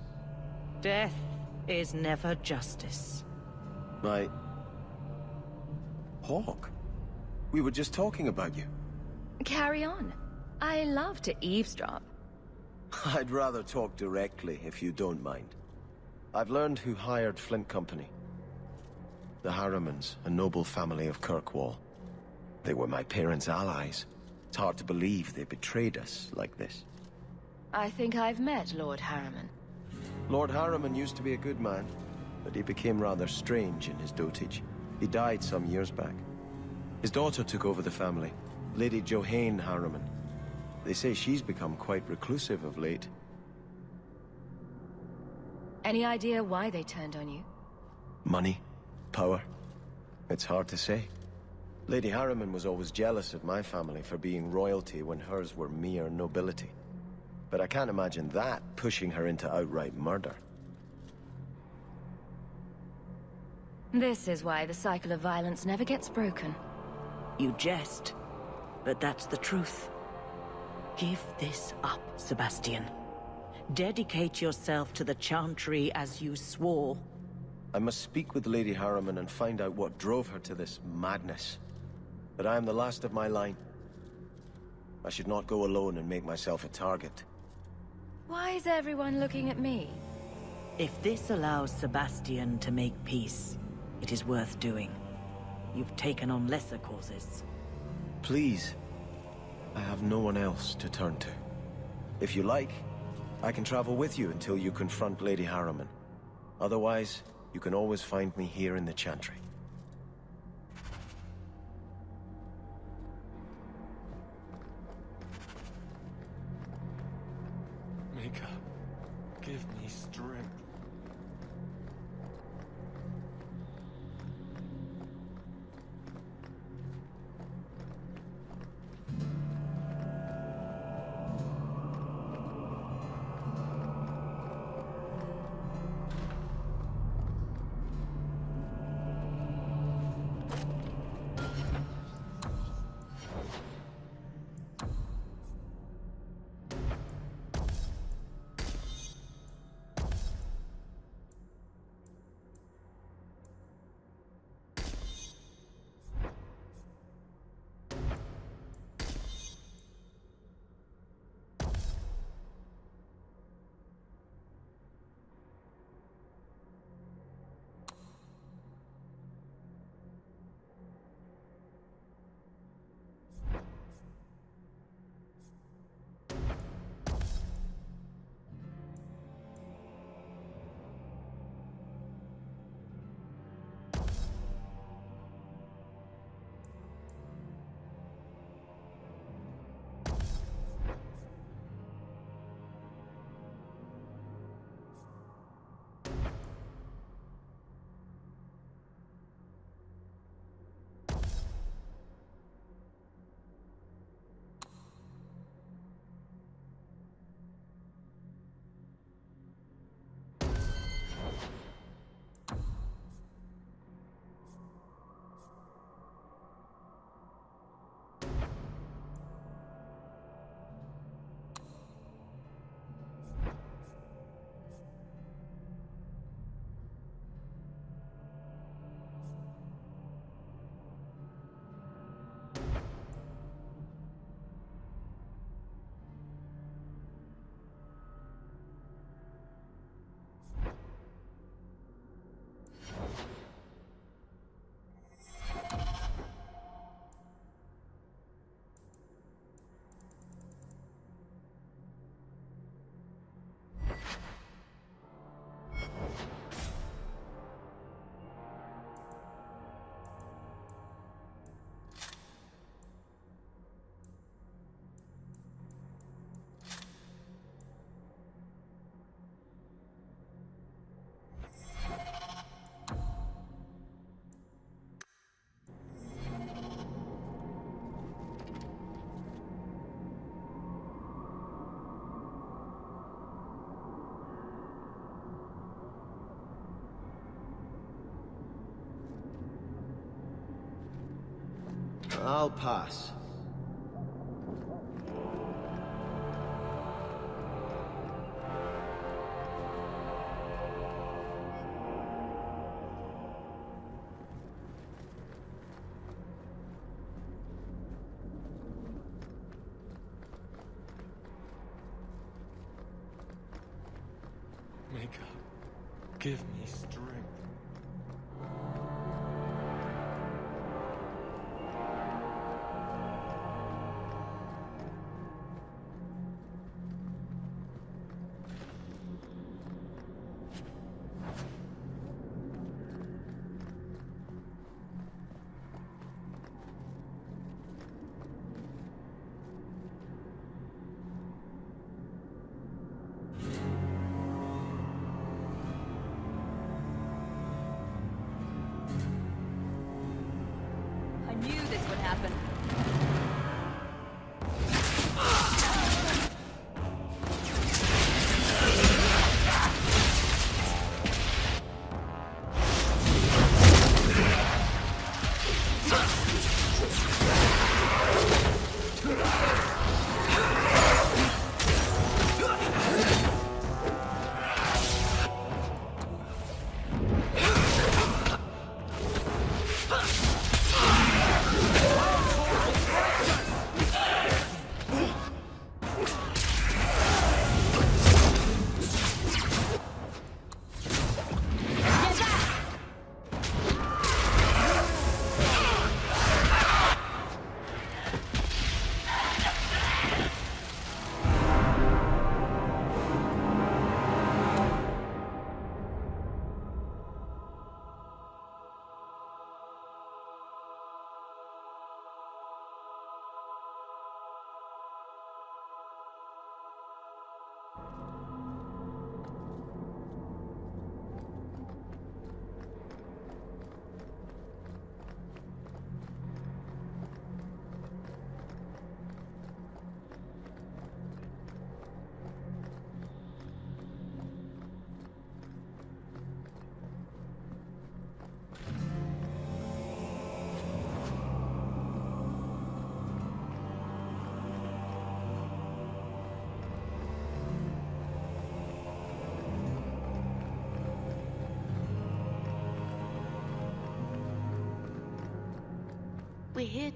Death is never justice. Hawke? We were just talking about you. Carry on. I love to eavesdrop. I'd rather talk directly, if you don't mind. I've learned who hired Flint Company. The Harrimans, a noble family of Kirkwall. They were my parents' allies. It's hard to believe they betrayed us like this. I think I've met Lord Harriman. Lord Harriman used to be a good man, but he became rather strange in his dotage. He died some years back. His daughter took over the family, Lady Johanne Harriman. They say she's become quite reclusive of late. Any idea why they turned on you? Money? Power? It's hard to say. Lady Harriman was always jealous of my family for being royalty when hers were mere nobility. But I can't imagine that pushing her into outright murder. This is why the cycle of violence never gets broken. You jest, but that's the truth. Give this up, Sebastian. Dedicate yourself to the Chantry as you swore. I must speak with Lady Harriman and find out what drove her to this madness. But I am the last of my line. I should not go alone and make myself a target. Why is everyone looking at me? If this allows Sebastian to make peace, it is worth doing. You've taken on lesser causes. Please. I have no one else to turn to. If you like, I can travel with you until you confront Lady Harriman. Otherwise, you can always find me here in the Chantry. Maker, give me strength. I'll pass. Maker, give me strength. I knew this would happen. We're here